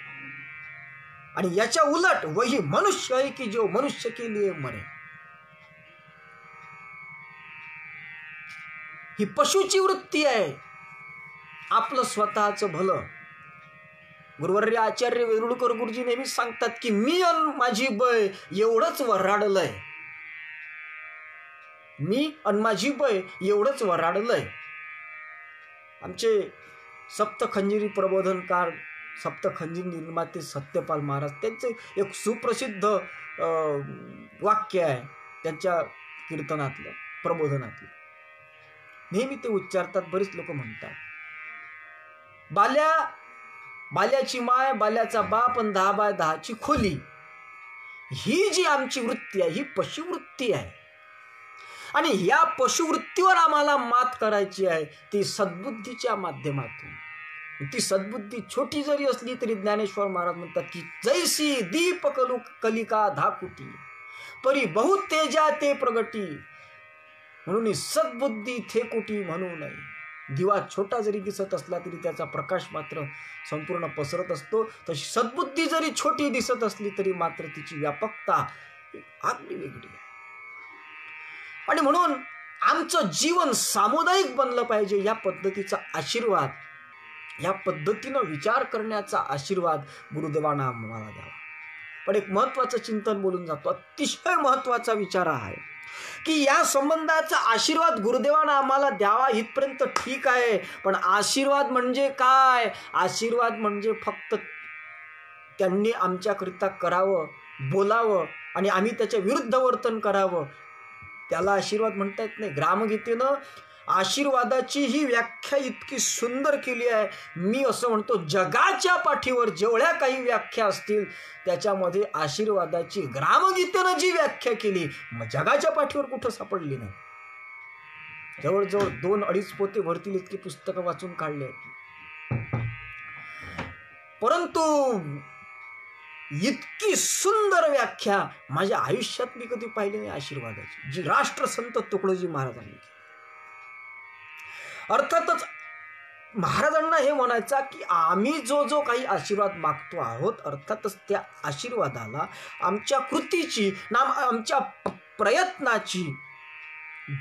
आणि याच्या उलट वही मनुष्य है की जो मनुष्य के लिए मरे. ही पशुची वृत्ती आहे, आपलं स्वतःचं भलं. गुरुवर्य आचार्य वेरुळकर गुरुजी नेहमी सांगतात की मी अन माझी बय एवढंच वराडलंय, मी अन माझी बय एवढंच वराडलंय. आमचे सप्तखंजिरी प्रबोधनकार, सप्तखंजिरी निर्माते सत्यपाल महाराज, त्यांचे एक सुप्रसिद्ध वाक्य आहे त्यांच्या कीर्तनातलं, प्रबोधनातलं. नेहमी ते उच्चारतात, बरीच लोक म्हणतात, बाल्याची माय, बाल्याचा बाप, आणि 10x10ची खोली. ही जी आमची वृत्ती आहे, ही पशुवृत्ती आहे. आणि या पशुवृत्तीवर आम्हाला मात करायची आहे, ती सद्बुद्धीच्या माध्यमातून. ती सद्बुद्धी छोटी जरी असली तरी ज्ञानेश्वर महाराज म्हणतात की जैसी दीप कलिका धाकुटी, परी बहु तेजा ते प्रगटी, म्हणून सद्बुद्धी थेकुटी म्हणू नये. दिवा छोटा जरी दिसत असला तरी त्याचा प्रकाश मात्र संपूर्ण पसरत असतो. तशी सद्बुद्धी जरी छोटी दिसत असली तरी मात्र तिची व्यापकता अगदी वेगळी आहे. आणि म्हणून आमचं जीवन सामुदायिक बनलं पाहिजे, या पद्धतीचा आशीर्वाद, या पद्धतीनं विचार करण्याचा आशीर्वाद गुरुदेवांना आम्हाला द्यावा. पण एक महत्वाचं चिंतन बोलून जातो, अतिशय महत्वाचा विचार आहे की या संबंधाचा आशीर्वाद गुरुदेवांना आम्हाला द्यावा इथपर्यंत ठीक आहे, पण आशीर्वाद म्हणजे काय? आशीर्वाद म्हणजे फक्त त्यांनी आमच्याकरिता करावं, बोलावं आणि आम्ही त्याच्या विरुद्ध वर्तन करावं, त्याला आशीर्वाद म्हणता येत नाही. ग्रामगीतेनं आशीर्वादाची ही व्याख्या इतकी सुंदर केली आहे. मी असं म्हणतो, जगाच्या पाठीवर जेवढ्या काही व्याख्या असतील त्याच्यामध्ये आशीर्वादाची ग्रामगीतेनं जी व्याख्या केली, मग जगाच्या पाठीवर कुठं सापडली नाही. जवळजवळ 2-2.5 पोते भरतील इतकी पुस्तकं वाचून काढली आहेत, परंतु इतकी सुंदर व्याख्या माझ्या आयुष्यात मी कधी पाहिली नाही आशीर्वादाची, जी राष्ट्रसंत तुकडोजी महाराजांनी केली. अर्थातच महाराजांना हे म्हणायचा की आम्ही जो काही आशीर्वाद मागतो आहोत, अर्थातच त्या आशीर्वादाला आमच्या कृतीची आमच्या प्रयत्नाची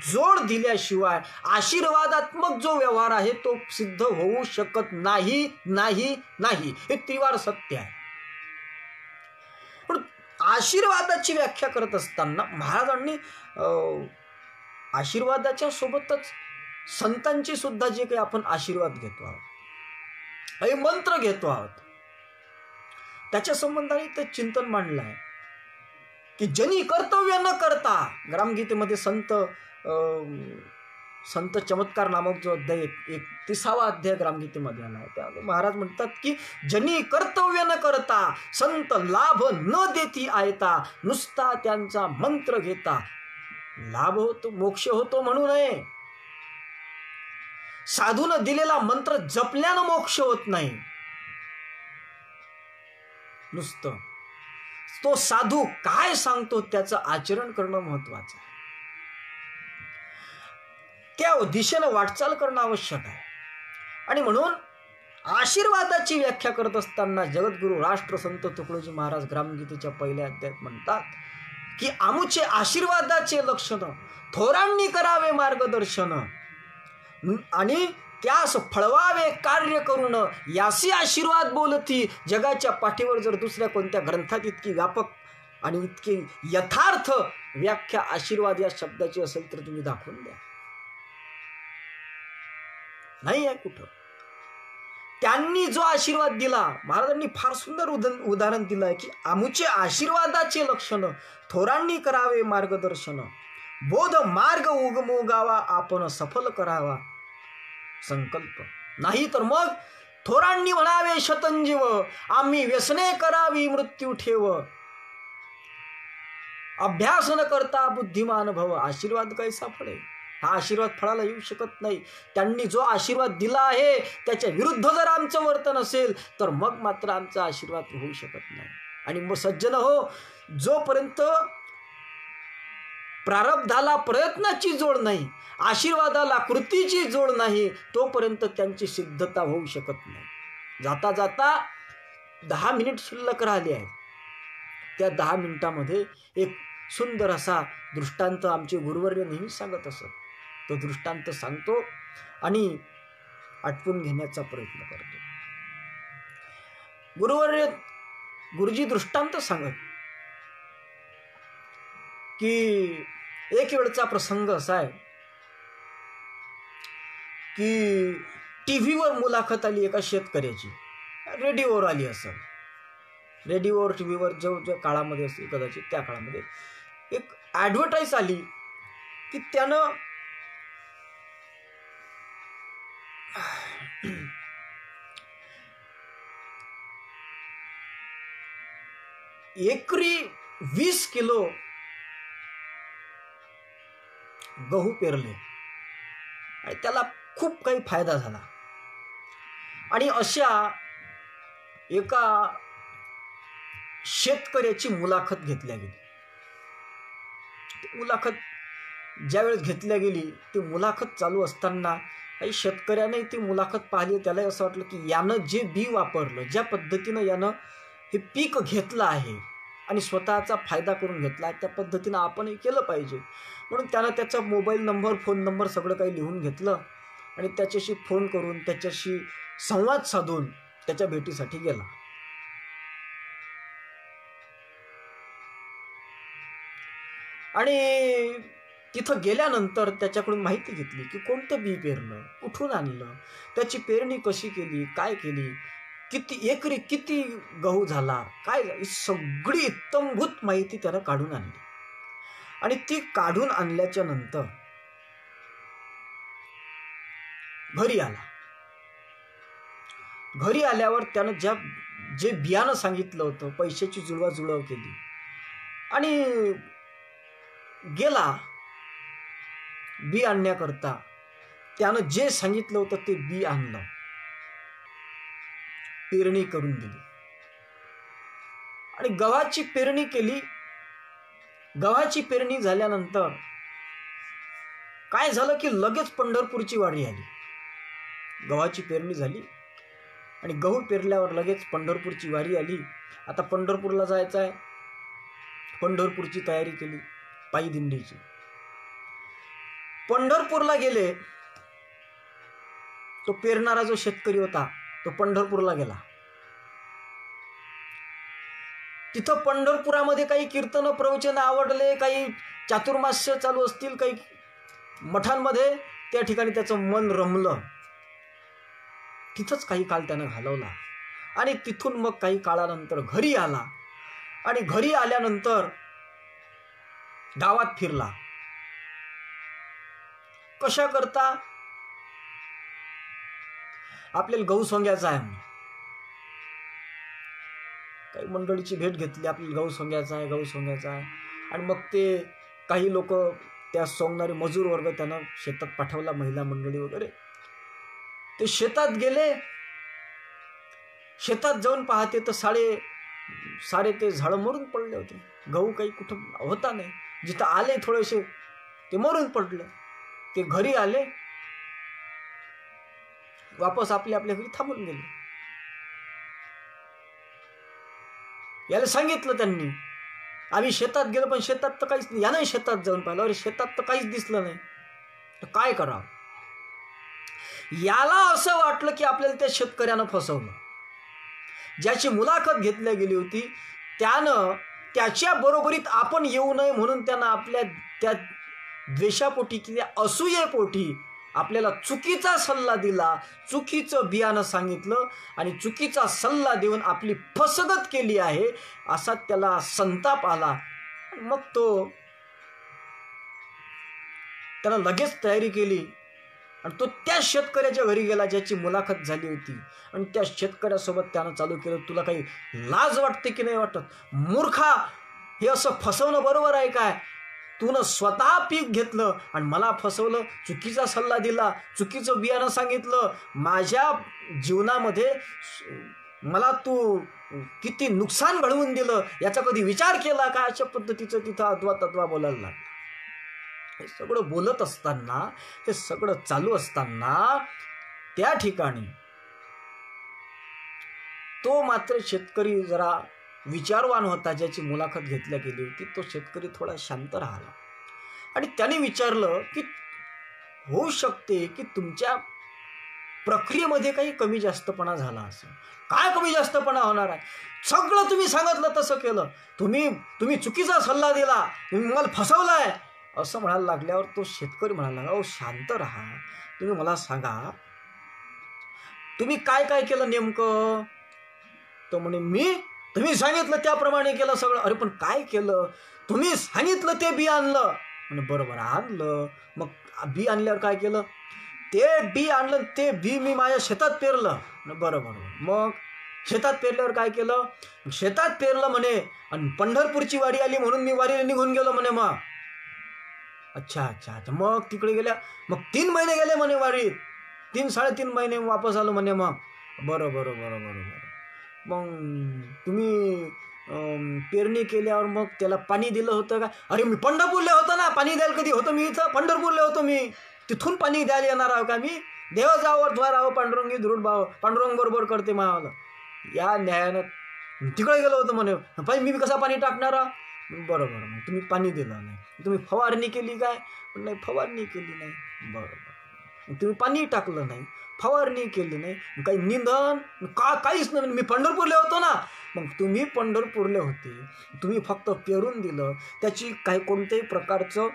जोड दिल्याशिवाय आशीर्वादात्मक जो व्यवहार आहे तो सिद्ध होऊ शकत नाही. नाही नाही हे त्रिवार सत्य आहे. पण आशीर्वादाची व्याख्या करत असताना महाराजांनी आशीर्वादाच्या सोबतच संतांची सुद्धा जे काही आपण आशीर्वाद घेतो आहोत, हे मंत्र घेतो आहोत, त्याच्या संबंधाने ते चिंतन मांडलं आहे की जनी कर्तव्य न करता, ग्रामगीतेमध्ये संत चमत्कार नामक जो अध्याय 31वा अध्याय ग्रामगीतेमध्ये आला आहे, त्यामध्ये महाराज म्हणतात की जनी कर्तव्य न करता, संत लाभ न देती आयता, नुसता त्यांचा मंत्र घेता. लाभ होतो, मोक्ष होतो म्हणू नये. साधूनं दिलेला मंत्र जपल्यानं मोक्ष होत नाही. नुसतं तो साधू काय सांगतो त्याचं आचरण करणं महत्वाचं आहे. त्या दिशेनं वाटचाल करणं आवश्यक आहे. आणि म्हणून आशीर्वादाची व्याख्या करत असताना जगद्गुरु राष्ट्रसंत तुकडोजी महाराज ग्रामगीतेच्या पहिल्या अध्यायात म्हणतात की आमुचे आशीर्वादाचे लक्षण थोरांनी करावे मार्गदर्शन आणि त्यास फळवावे कार्य करून, यासी आशीर्वाद बोलती. जगाच्या पाठीवर जर दुसऱ्या कोणत्या ग्रंथात इतकी व्यापक आणि इतकी यथार्थ व्याख्या आशीर्वाद या शब्दाची असेल तर तुम्ही दाखवून द्या. नाही आहे कुठं. त्यांनी जो आशीर्वाद दिला, महाराजांनी फार सुंदर उदाहरण दिलं आहे की आमुचे आशीर्वादाचे लक्षण थोरांनी करावे मार्गदर्शन, बोध मार्ग उगमोगावा आपण सफल करावा संकल्प. नाही तर मग थोरांनी म्हणावे शतंजीव, आम्ही व्यसने करावी मृत्यू ठेव, अभ्यास न करता बुद्धिमान भव. आशीर्वाद कैसा फळे? हा आशीर्वाद फळाला येऊ शकत नाही. त्यांनी जो आशीर्वाद दिला आहे त्याच्या विरुद्ध जर आमचं वर्तन असेल तर मग मात्र आमचा आशीर्वाद होऊ शकत नाही. आणि मग सज्जन हो, जोपर्यंत प्रारब्धाला प्रयत्नाची जोड नाही, आशीर्वादाला कृतीची जोड नाही, तोपर्यंत त्यांची सिद्धता होऊ शकत नाही. जाता जाता 10 मिनिट शिल्लक राहिले आहेत. त्या 10 मिनिटामध्ये एक सुंदर असा दृष्टांत आमचे गुरुवर्य नेहमी सांगत असत. तो दृष्टांत सांगतो आणि आठवून घेण्याचा प्रयत्न करतो. गुरुजी दृष्टांत सांगत की एक वेळचा प्रसंग असा आहे की टीव्हीवर मुलाखत आली एका शेतकऱ्याची. रेडिओवर आली असेल, रेडिओवर टीव्हीवर जो काळामध्ये असेल कदाचित त्या काळामध्ये एक ॲडव्हर्टाईज आली की त्यानं एकरी 20 किलो गहू पेरले आणि त्याला खूप काही फायदा झाला. आणि अशा एका शेतकऱ्याची मुलाखत घेतल्या गेली. मुलाखत ज्यावेळेस घेतल्या गेली ती मुलाखत चालू असताना काही शेतकऱ्याने ती मुलाखत पाहिली, त्याला असं वाटलं की यानं जे बी वापरलं, ज्या पद्धतीनं यानं हे पीक घेतलं आहे आणि स्वतःचा फायदा करून घेतला आहे, त्या पद्धतीनं आपणही केलं पाहिजे. म्हणून त्यानं त्याचा मोबाईल नंबर, फोन नंबर सगळं काही लिहून घेतलं आणि त्याच्याशी फोन करून, त्याच्याशी संवाद साधून त्याच्या भेटीसाठी गेला. आणि तिथं गेल्यानंतर त्याच्याकडून माहिती घेतली की कोणतं बी पेरलं, कुठून आणलं, त्याची पेरणी कशी केली, काय केली, किती एकरी किती गहू झाला, काय ही सगळी इत्तमभूत माहिती त्यानं काढून आणली. आणि ती काढून आणल्याच्या नंतर घरी आला. घरी आल्यावर त्यानं जे बियाणं सांगितलं होतं, पैशाची जुळवाजुळव केली आणि गेला बी आणण्याकरता. त्यानं जे सांगितलं होतं ते बी आणलं, पेरणी करून दिली आणि गव्हाची पेरणी केली. गव्हाची पेरणी झाल्यानंतर काय झालं की लगेच पंढरपूरची वारी आली. गव्हाची पेरणी झाली आणि गहू पेरल्यावर लगेच पंढरपूरची वारी आली. आता पंढरपूरला जायचं आहे. पंढरपूरची तयारी केली पायी दिंडीची. पंढरपूरला गेले. तो पेरणारा जो शेतकरी होता तो पंढरपूरला गेला. तिथं पंढरपुरामध्ये काही कीर्तन प्रवचन आवडले, काही चातुर्मास्य चालू असतील, काही मठांमध्ये. त्या ठिकाणी त्याचं मन रमलं. तिथंच काही काळ त्यानं घालवला आणि तिथून मग काही काळानंतर घरी आला. आणि घरी आल्यानंतर गावात फिरला. कशा करता? आपल्याला गहू सोंग्याचा आहे, काही मंडळीची भेट घेतली, आपल्याला गहू सोंग्याचा आहे, गहू सोंग्याचा आहे. आणि मग ते काही लोक, त्या सोंगणारे मजूर वर्ग त्यानं शेतात पाठवला, महिला मंडळी वगैरे. ते शेतात गेले. शेतात जाऊन पाहते तर सारे ते झाडं मरून पडले होते. गहू काही कुठं होता नाही. जिथं आले थोडेसे ते मरून पडले. ते घरी आले, वापस आपल्या घरी थांबून गेले. याला सांगितलं त्यांनी, आम्ही शेतात गेलो पण शेतात तर काहीच नाही. यानं शेतात जाऊन पाहिलं, अरे शेतात तर काहीच दिसलं नाही. तर काय करावं? याला असं वाटलं की आपल्याला त्या शेतकऱ्यानं फसवलं. ज्याची मुलाखत घेतल्या गेली होती त्यानं त्याच्या बरोबरीत आपण येऊ नये म्हणून त्यानं आपल्या त्या द्वेषापोटी किंवा असूयेपोटी आपल्याला चुकीचा सल्ला दिला, चुकीचं बियाणं सांगितलं आणि चुकीचा सल्ला देऊन आपली फसगत केली आहे, असा त्याला संताप आला. मग त्यानं लगेच तयारी केली आणि तो त्या शेतकऱ्याच्या घरी गेला ज्याची मुलाखत झाली होती. आणि त्या शेतकऱ्यासोबत त्यानं चालू केलं, तुला काही लाज वाटते की नाही वाटत? मूर्खा, हे असं फसवणं बरोबर आहे काय? तूनं स्वतः पीक घेतलं आणि मला फसवलं, चुकीचा सल्ला दिला, चुकीचं बियाणं सांगितलं, माझ्या जीवनामध्ये मला तू किती नुकसान घडवून दिलं, याचा कधी विचार केला का? अशा पद्धतीचं तिथं अद्वा बोलायला लागला. हे सगळं बोलत असताना, हे सगळं चालू असताना त्या ठिकाणी तो मात्र शेतकरी जरा विचारवान होता, ज्याची मुलाखत घेतल्या गेली होती. तो शेतकरी थोडा शांत राहिला आणि त्याने विचारलं की होऊ शकते की तुमच्या प्रक्रियेमध्ये काही कमी जास्तपणा झाला असेल. काय कमी जास्तपणा होणार आहे? सगळं तुम्ही सांगितलं तसं केलं, तुम्ही चुकीचा सल्ला दिला, तुम्ही मला फसवलाय असं म्हणायला लागल्यावर तो शेतकरी म्हणायला लागला, शांत राहा, तुम्ही मला सांगा तुम्ही काय काय केलं नेमकं? तो म्हणे, तुम्ही सांगितलं त्याप्रमाणे केलं सगळं. अरे पण काय केलं? तुम्ही सांगितलं ते बी आणलं. म्हणजे बरोबर आणलं. मग बी आणल्यावर काय केलं? ते बी आणलं, ते बी मी माझ्या शेतात पेरलं. बरोबर. मग शेतात पेरल्यावर काय केलं? शेतात पेरलं म्हणे आणि पंढरपूरची वारी आली म्हणून मी वारीला निघून गेलो म्हणे. मग अच्छा. मग तिकडे गेल्या, मग 3 महिने गेले म्हणे वारीत, 3-3.5 महिने वापस आलो म्हणे. मग बरोबर. मग तुम्ही पेरणी केल्यावर मग त्याला पाणी दिलं होतं का? अरे मी पंढरपूरला होतो ना, पाणी द्यायला कधी होतं मी? इथं पंढरपूरला होतो मी, तिथून पाणी द्यायला येणार आहो का मी? देव जावं अथवा राहावं पांडुरंगी धुरुड भाव, पांडुरंग बरोबर करते मावाला. या न्यायानं तिकडे गेलो होतं म्हणे, पाहिजे मी कसा पाणी टाकणारा. बरोबर, मग तुम्ही पाणी दिलं नाही. तुम्ही फवारणी केली काय? नाही, फवारणी केली नाही. बरोबर, तुम्ही पाणी टाकलं नाही, फवारणी केली नाही, काही निंदन काहीच नाही. मी पंढरपूरला होतो ना. मग तुम्ही पंढरपूरले होते, तुम्ही फक्त पेरून दिलं, त्याची काही कोणत्याही प्रकारचं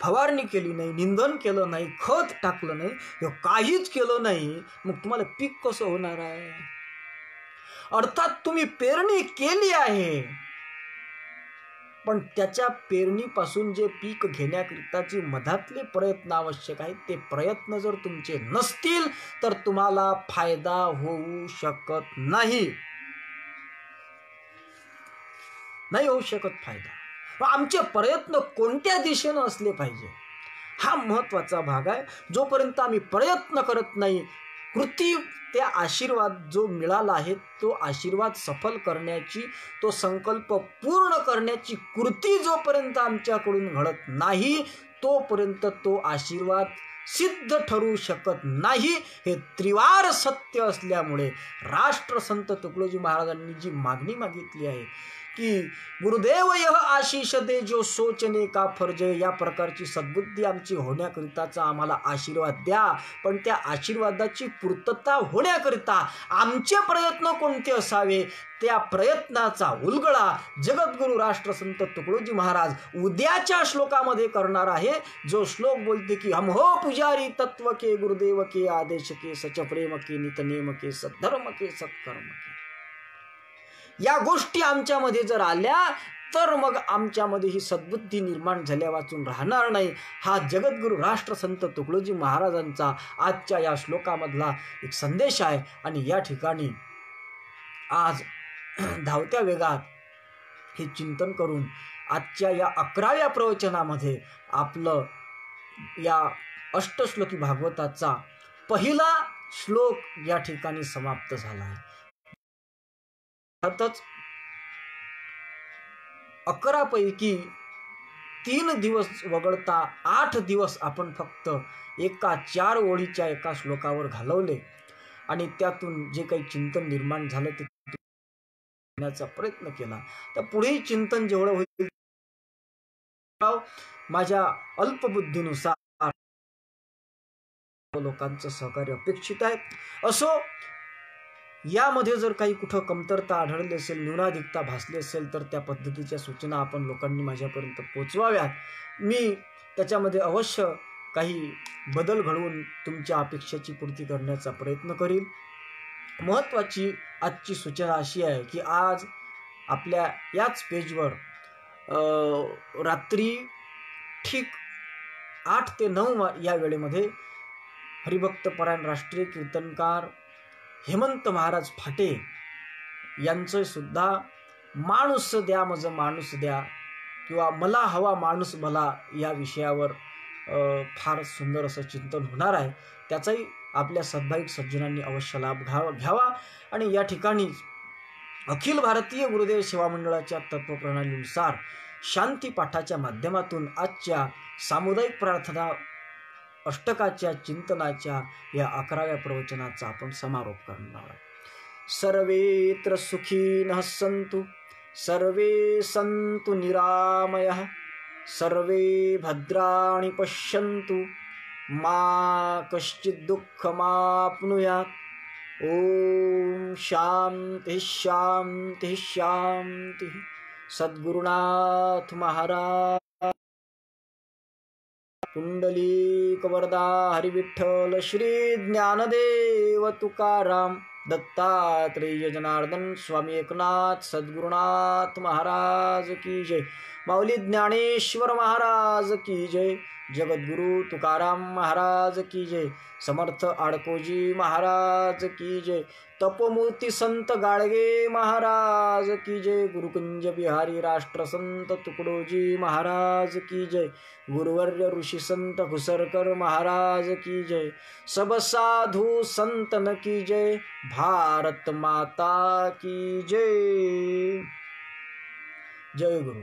फवारणी केली नाही, निंदन केलं नाही, खत टाकलं नाही, काहीच केलं नाही, मग तुम्हाला पीक कसं होणार आहे? अर्थात तुम्ही पेरणी केली आहे, पण त्याच्या पेरणीपासून जे पीक घेण्याकरिताची मधातले प्रयत्न आवश्यक आहेत, ते प्रयत्न जर तुमचे नसतील तर तुम्हाला फायदा होऊ शकत नाही. नाही होऊ शकत फायदा. आमचे प्रयत्न कोणत्या दिशेनं असले पाहिजे, हा महत्वाचा भाग आहे. जोपर्यंत आम्ही प्रयत्न करत नाही, कृती, त्या आशीर्वाद जो मिळाला आहे तो आशीर्वाद सफल करण्याची, तो संकल्प पूर्ण करण्याची कृती जोपर्यंत आमच्याकडून घडत नाही, तोपर्यंत तो आशीर्वाद सिद्ध ठरू शकत नाही. हे त्रिवार सत्य असल्यामुळे राष्ट्रसंत तुकडोजी महाराजांनी जी मागणी मागितली आहे की गुरुदेव यह आशीष दे जो सोचने का फर्ज, या प्रकारची सद्बुद्धी आमची होण्याकरिताचा आम्हाला आशीर्वाद द्या. पण त्या आशीर्वादाची पूर्तता होण्याकरिता आमचे प्रयत्न कोणते असावे, त्या प्रयत्नाचा उलगडा जगद्गुरु राष्ट्रसंत तुकडोजी महाराज उद्याच्या श्लोकामध्ये करणार आहे. जो श्लोक बोलते की हम हो पुजारी तत्व के, गुरुदेव के आदेश के, सच प्रेम के, नितनेम के, सद्धर्म के, सत्कर्म के. या गोष्टी आमच्यामध्ये जर आल्या तर मग आमच्यामध्ये ही सद्बुद्धी निर्माण झाल्या वाचून राहणार नाही. हा जगद्गुरु राष्ट्रसंत तुकडोजी महाराजांचा आजच्या या श्लोकामधला एक संदेश आहे. आणि या ठिकाणी आज धावत्या वेगात हे चिंतन करून आजच्या या 11व्या प्रवचनामध्ये आपलं या अष्टश्लोकी भागवताचा पहिला श्लोक या ठिकाणी समाप्त झाला आहे. अर्थातच 11 पैकी 3 दिवस वगळता 8 दिवस आपण फक्त एका 4 ओळीच्या एका श्लोकावर घालवले आणि त्यातून जे काही चिंतन निर्माण झालं ते करण्याचा प्रयत्न केला. तर पुढेही चिंतन जेवढं होईल माझ्या अल्पबुद्धीनुसार लोकांचं सहकार्य अपेक्षित आहे. असो, यामध्ये जर काही कुठं कमतरता आढळली असेल, न्यूनाधिकता भासली असेल तर त्या पद्धतीच्या सूचना आपण लोकांनी माझ्यापर्यंत पोचवाव्यात. मी त्याच्यामध्ये अवश्य काही बदल घडवून तुमच्या अपेक्षेची पूर्ती करण्याचा प्रयत्न करील. महत्त्वाची आजची सूचना अशी आहे की आज आपल्या याच पेजवर रात्री ठीक 8 ते 9 या वेळेमध्ये हरिभक्तपरायण राष्ट्रीय कीर्तनकार हेमंत महाराज फाटे यांचं सुद्धा माणूस द्या मज माणूस द्या किंवा मला हवा माणूस भला या विषयावर फार सुंदर असं चिंतन होणार आहे. त्याचाही आपल्या सद्भाविक सज्जनांनी अवश्य लाभ घ्यावा. आणि या ठिकाणी अखिल भारतीय गुरुदेव सेवा मंडळाच्या तत्वप्रणालीनुसार शांती पाठाच्या माध्यमातून आजच्या सामुदायिक प्रार्थना अष्टकाच्या चिंतनाच्या या 11व्या प्रवचनाचा आपण समारोप करणार आहोत. सर्वेत्र सुखिनः सन्तु, सर्वे सन्तु निरामयः, सर्वे भद्राणि पश्यन्तु, मा कश्चित् दुःखमाप्नुयात्. ओम शांति शांति शांति. सद्गुरुनाथ महाराज पुंडलीक वरदा हरिविठ्ठल श्री ज्ञानदेव तुकाराम दत्तात्रेय जनार्दन स्वामी एकनाथ सद्गुरुनाथ महाराज की जय. माऊली ज्ञानेश्वर महाराज की जय. जगद्गुरु तुकाराम महाराज की जय. समर्थ आडकोजी महाराज की जय. तपोमूर्ती संत गाडगे महाराज की जय. गुरुकुंज बिहारी राष्ट्रसंत तुकडोजी महाराज की जय. गुरुवर्य ऋषि संत घुसरकर महाराज की जय. सब साधु संतन की जय. भारत माता की जय. जय गुरु.